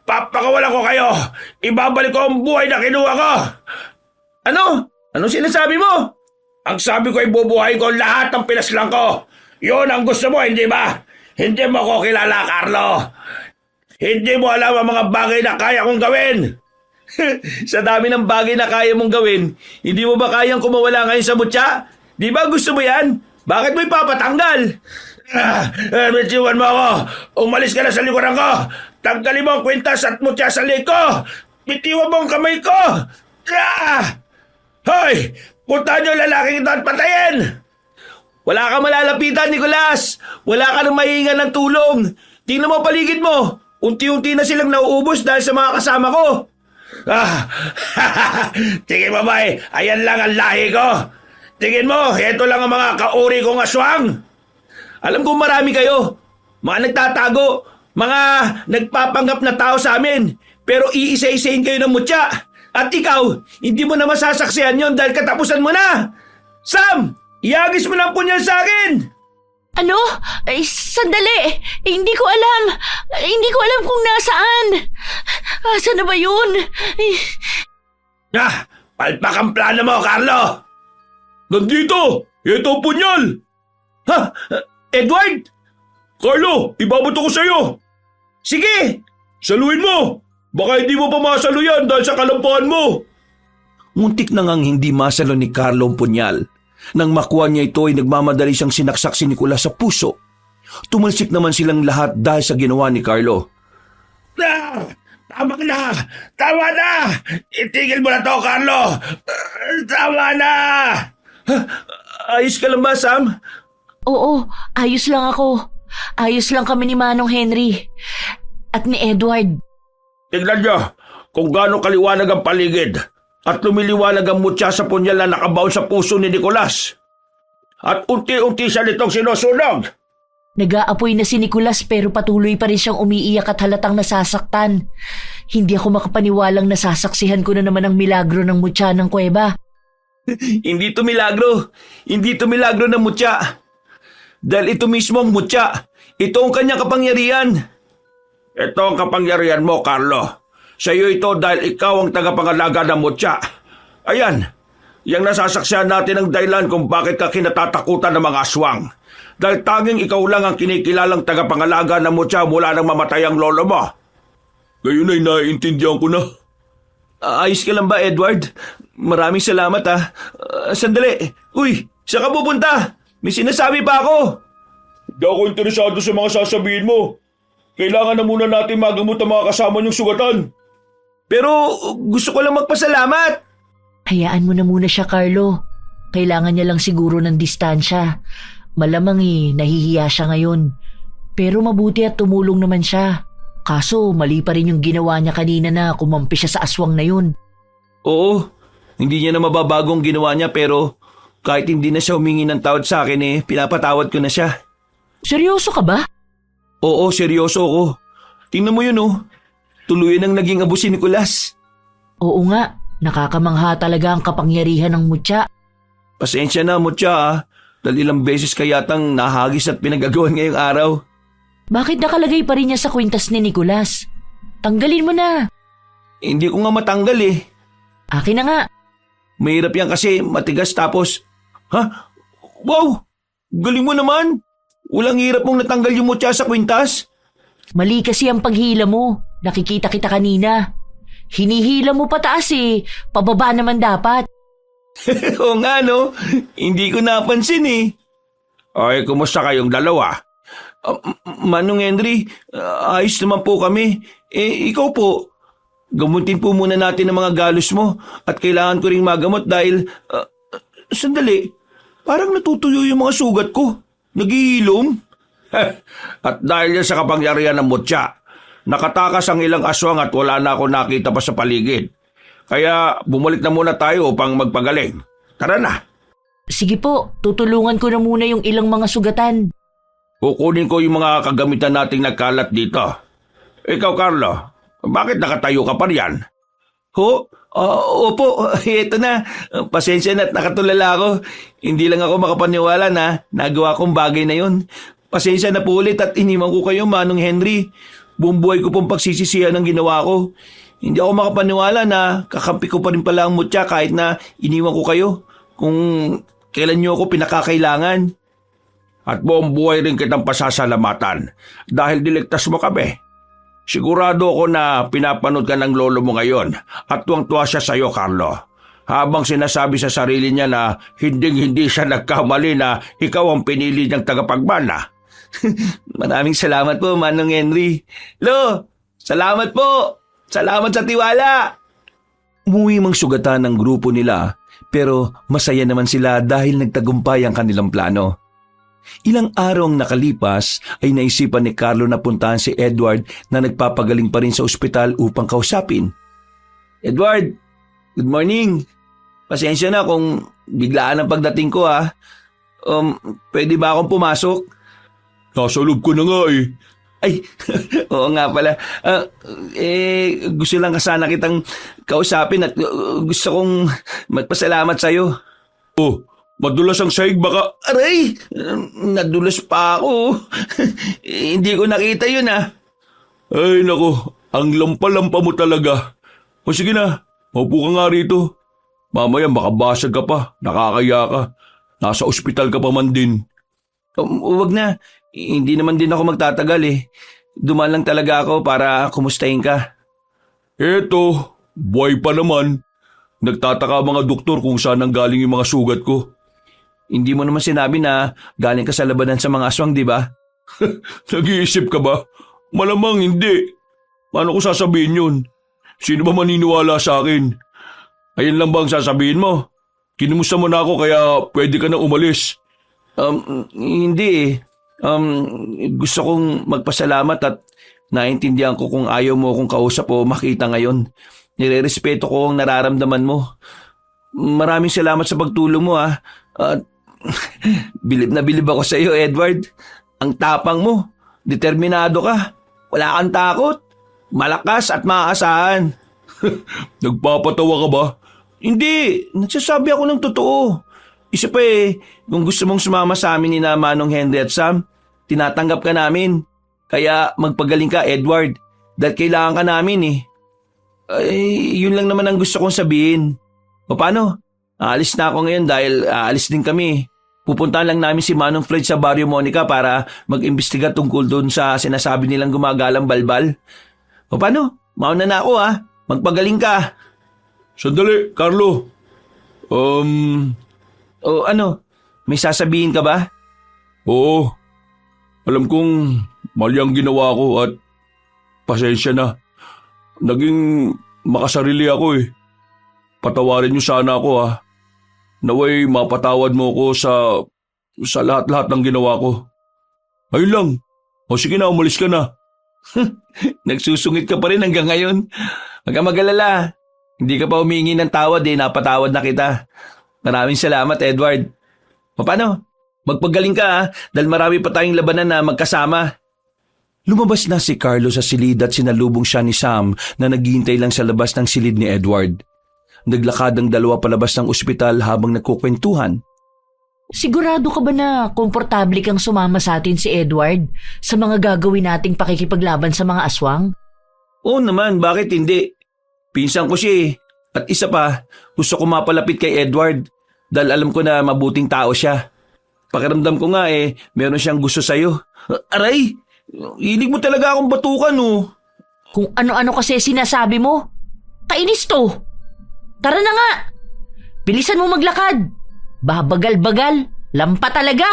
Papakawalan ko kayo! Ibabalik ko ang buhay na kinuha ko!
Ano? Anong sinasabi mo?
Ang sabi ko ay bubuhay ko lahat ng pinaslang ko! Yun ang gusto mo, hindi ba? Hindi mo ko kilala, Carlo! Hindi mo alam ang mga bagay na kaya kong gawin!
Sa dami ng bagay na kaya mong gawin, hindi mo ba kayang kumawala ngayon sa mutya? Di ba gusto mo yan? Bakit mo ipapatanggal?
Bitiwan mo ako! Umalis ka na sa likuran ko! Tanggalin mo ang kwintas at mutya sa leg ko! Bitiwan mo ang kamay ko! Hoy! Puntahan niyo ang lalaking ito at patayin!
Wala kang malalapitan, Nicolas! Wala ka nang mahihingan ng tulong! Tingnan mo paligid mo! Unti-unti na silang nauubos dahil sa mga kasama ko!
Tingin mo ba ayan lang ang lahi ko? Tingin mo, ito lang ang mga kauri kong aswang?
Alam kong marami kayo. Mga nagtatago, mga nagpapanggap na tao sa amin. Pero iisa-isahin kayo ng mutya. At ikaw, hindi mo na masasaksihan yon dahil katapusan mo na. Sam, iagis mo ng punyal sa akin.
Ano? Ay, sandali! Hindi ko alam! Hindi ko alam kung nasaan! Saan na ba yun?
Palpak ang plano mo, Carlo!
Nandito! Ito ang punyal! Ha? Edward? Carlo, ibabato ko sa'yo! Sige! Saluhin mo! Baka hindi mo pa masaluyan dahil sa kalampahan mo!
Muntik na ngang hindi masalo ni Carlo ang punyal. Nang makuha niya ito ay nagmamadali siyang sinaksak si Nicolas sa puso. Tumalsik naman silang lahat dahil sa ginawa ni Carlo.
Tama na! Tama na! Itigil mo na to, Carlo! Tama na!
Ayos ka lang ba, Sam?
Oo, ayos lang ako. Ayos lang kami ni Manong Henry. At ni Edward.
Tignan nyo kung gaano kaliwanag ang paligid at lumiliwanag ang mutya sa punyal na nakabaon sa puso ni Nicolas. At unti-unti siya nitong sinusunog.
Nag-aapoy na si Nicolas pero patuloy pa rin siyang umiiyak at halatang nasasaktan. Hindi ako makapaniwalang nasasaksihan ko na naman ang milagro ng mutya ng kuweba.
Hindi to milagro. Hindi to milagro ng mutya. Dahil ito mismo ang mutya. Ito ang kanyang kapangyarihan.
Ito ang kapangyarihan mo, Carlo. Sa iyo ito dahil ikaw ang tagapangalaga ng mutya. Ayan, yang nasasaksihan natin ang dahilan kung bakit ka kinatatakutan ng mga aswang. Dahil tanging ikaw lang ang kinikilalang tagapangalaga ng mutya mula nang mamatay ang lolo mo.
Ngayon ay naiintindihan ko na. Ayos ka lang ba, Edward? Maraming salamat, ha. Sandali. Uy, saan ka pupunta? May sinasabi pa ako.
Hindi ako interesado sa mga sasabihin mo. Kailangan na muna natin magamot ang mga kasama niyong sugatan.
Pero gusto ko lang magpasalamat.
Hayaan mo na muna siya, Carlo. Kailangan niya lang siguro ng distansya. Malamang nahihiya siya ngayon. Pero mabuti at tumulong naman siya. Kaso mali pa rin yung ginawa niya kanina na kumampi siya sa aswang na yun.
Oo, hindi niya na mababagong ginawa niya pero kahit hindi na siya humingi ng tawad sa akin pinapatawad ko na siya.
Seryoso ka ba?
Oo, seryoso ako. Tingnan mo yun Tuluyan ang naging abo si Nicolas.
Oo nga, nakakamangha talaga ang kapangyarihan ng mutya.
Pasensya na, Mutya dahil ilang beses ka yatang nahagis at pinagagawan ngayong araw.
Bakit nakalagay pa rin niya sa kwintas ni Nicolas? Tanggalin mo na.
Hindi ko nga matanggal
Akin na nga.
Mahirap yan kasi matigas tapos... Ha? Wow! Galing mo naman! Walang hirap mong natanggal yung mutya sa kwintas.
Mali kasi ang paghila mo. Nakikita kita kanina. Hinihila mo pataas Pababa naman dapat.
Oo nga hindi ko napansin
Ay, kumusta kayong dalawa?
Manong Henry, ayos naman po kami. Ikaw po, gamutin po muna natin ang mga galos mo at kailangan ko ring magamot dahil... sandali, parang natutuyo yung mga sugat ko. Nagihilom.
At dahil yan sa kapangyarihan ng mutya, nakatakas ang ilang aswang at wala na ako nakita pa sa paligid. Kaya bumalik na muna tayo upang magpagaling. Tara na.
Sige po, tutulungan ko na muna yung ilang mga sugatan.
Kukunin ko yung mga kagamitan nating nagkalat dito. Ikaw, Carlo, bakit nakatayo ka pa riyan?
Opo, eto na. Pasensya na at nakatulala ako. Hindi lang ako makapaniwala na nagawa kong bagay na yun. Pasensya na po ulit at iniwan ko kayo, Manong Henry. Buong buhay ko pong pagsisisihan ang ginawa ko. Hindi ako makapaniwala na kakampi ko pa rin pala ang mutya kahit na iniwan ko kayo kung kailan niyo ako pinakakailangan.
At buong buhay rin kitang pasasalamatan dahil niligtas mo kami. Sigurado ako na pinapanood ka ng lolo mo ngayon at tuwang-tuwa siya sa iyo, Carlo. Habang sinasabi sa sarili niya na hindi siya nagkamali na ikaw ang pinili niyang tagapagmana.
Maraming salamat po, Manong Henry. Lo, salamat po! Salamat sa tiwala!
Umuwi mang sugatan ng grupo nila pero masaya naman sila dahil nagtagumpay ang kanilang plano. Ilang araw ang nakalipas ay naisipan ni Carlo na puntahan si Edward na nagpapagaling pa rin sa ospital upang kausapin.
Edward, good morning. Pasensya na kung biglaan ang pagdating ko pwede ba akong pumasok?
Nasa loob ko na nga
Ay, oo nga pala. Gusto lang sana kitang kausapin at gusto kong magpasalamat sa'yo.
Oh, madulas ang sahig baka...
Aray! Nadulas pa ako. Hindi ko nakita yun
Ay nako, ang lampa-lampa mo talaga. O sige na, maupo ka nga rito. Mamaya makabasag ka pa, nakakaya ka. Nasa ospital ka pa man din.
Huwag na. Hindi naman din ako magtatagal Dumaan lang talaga ako para kumustahin ka.
Eto, buhay pa naman.
Nagtataka ang mga doktor kung saan ang galing yung mga sugat ko.
Hindi mo naman sinabi na galing ka sa labanan sa mga aswang, di ba?
Nag-iisip ka ba? Malamang hindi. Paano ko sasabihin yun? Sino ba maniniwala sa akin? Ayun lang bang sasabihin mo? Kinumusta mo na ako kaya pwede ka na umalis.
Hindi eh. Gusto kong magpasalamat at naintindihan ko kung ayaw mo akong kausap o makita ngayon. Nirerespeto ko ang nararamdaman mo. Maraming salamat sa pagtulong mo ah. At bilib na bilib ako sa iyo, Edward. Ang tapang mo. Determinado ka. Wala kang takot. Malakas at maaasahan.
Nagpapatawa ka ba?
Hindi. Nagsasabi ako ng totoo. Isa pa eh, kung gusto mong sumama sa amin ni na Manong Henry at Sam, tinatanggap ka namin. Kaya magpagaling ka, Edward. Dahil kailangan ka namin eh. Ay, yun lang naman ang gusto kong sabihin. O paano? Aalis na ako ngayon dahil aalis din kami. Pupuntahan lang namin si Manong Floyd sa Barrio Monica para mag-imbestiga tungkol doon sa sinasabi nilang gumagalang balbal. O paano? Mauna na ako ah. Magpagaling ka.
Sandali, Carlo.
O ano? May sasabihin ka ba?
Oo. Alam kong mali ang ginawa ko at pasensya na. Naging makasarili ako eh. Patawarin niyo sana ako ha. Naway mapatawad mo ko sa lahat-lahat ng ginawa ko. Ayun lang. O sige na, umalis ka na.
Nagsusungit ka pa rin hanggang ngayon. Huwag kang mag-alala. Hindi ka pa humingi ng tawad eh. Napatawad na kita. Maraming salamat, Edward. O paano? Magpagaling ka ha. Dahil marami pa tayong labanan na magkasama.
Lumabas na si Carlo sa silid at sinalubong siya ni Sam na naghihintay lang sa labas ng silid ni Edward. Naglakad ang dalawa palabas ng ospital habang nagkukwentuhan.
Sigurado ka ba na komportable kang sumama sa atin si Edward sa mga gagawin nating pakikipaglaban sa mga aswang?
Oo naman, bakit hindi? Pinsan ko siya eh. At isa pa, gusto ko mapalapit kay Edward dahil alam ko na mabuting tao siya. Pakiramdam ko nga eh, meron siyang gusto sa'yo. Aray! Hilig mo talaga akong batukan oh.
Kung ano-ano kasi sinasabi mo. Kainis to. Tara na nga. Bilisan mo maglakad. Babagal-bagal. Lampa talaga.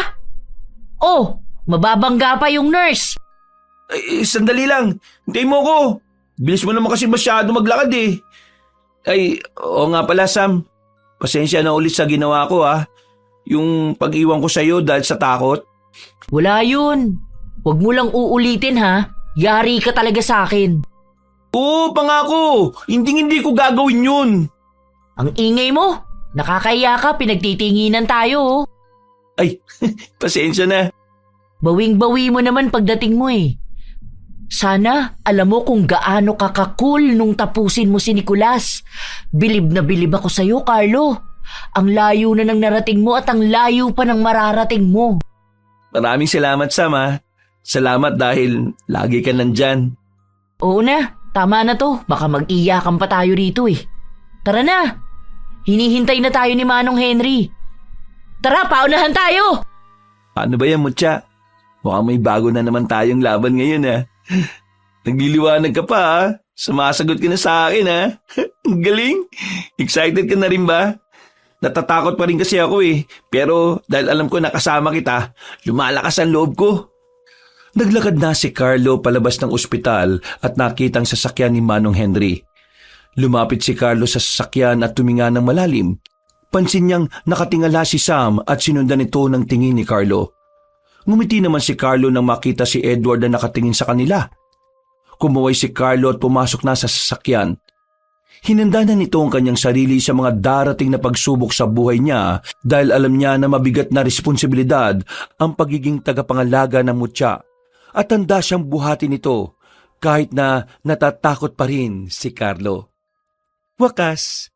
Oh, mababangga pa yung nurse.
Ay, sandali lang. Hintayin mo ko. Bilis mo naman kasi masyado maglakad eh. Ay, oo nga pala Sam. Pasensya na ulit sa ginawa ko ah. Yung pag-iwan ko sa'yo dahil sa takot.
Wala yun. Huwag mo lang uulitin ha. Yari ka talaga sa akin.
Oo, pangako. Hindi ko gagawin yun.
Ang ingay mo. Nakakaya ka, pinagtitinginan tayo oh.
Ay, pasensya na.
Bawing-bawi mo naman pagdating mo eh. Sana alam mo kung gaano ka kakul nung tapusin mo si Nicolas. Bilib na bilib ako sa'yo, Carlo. Ang layo na ng narating mo at ang layo pa ng mararating mo.
Maraming salamat, Sam ha. Salamat dahil lagi ka nandyan.
Oo na, tama na to. Baka mag-iyakan pa tayo rito eh. Tara na. Hinihintay na tayo ni Manong Henry. Tara, paunahan tayo!
Paano ba yan, Mutya? Mukhang may bago na naman tayong laban ngayon ha. Nagliliwanag ka pa ha. Sumasagot ka na sa akin ha. Ang galing. Excited ka na rin ba? Natatakot pa rin kasi ako eh. Pero dahil alam ko nakasama kita, lumalakas ang loob ko.
Naglakad na si Carlo palabas ng ospital at nakitang sasakyan ni Manong Henry. Lumapit si Carlo sa sasakyan at tuminga ng malalim. Pansin niyang nakatingala si Sam at sinundan ito ng tingin ni Carlo. Ngumiti naman si Carlo nang makita si Edward na nakatingin sa kanila. Kumuway si Carlo at pumasok na sa sasakyan. Hinanda na nito ang kanyang sarili sa mga darating na pagsubok sa buhay niya dahil alam niya na mabigat na responsibilidad ang pagiging tagapangalaga ng Mutya at handa siyang buhatin ito kahit na natatakot pa rin si Carlo. Wakas,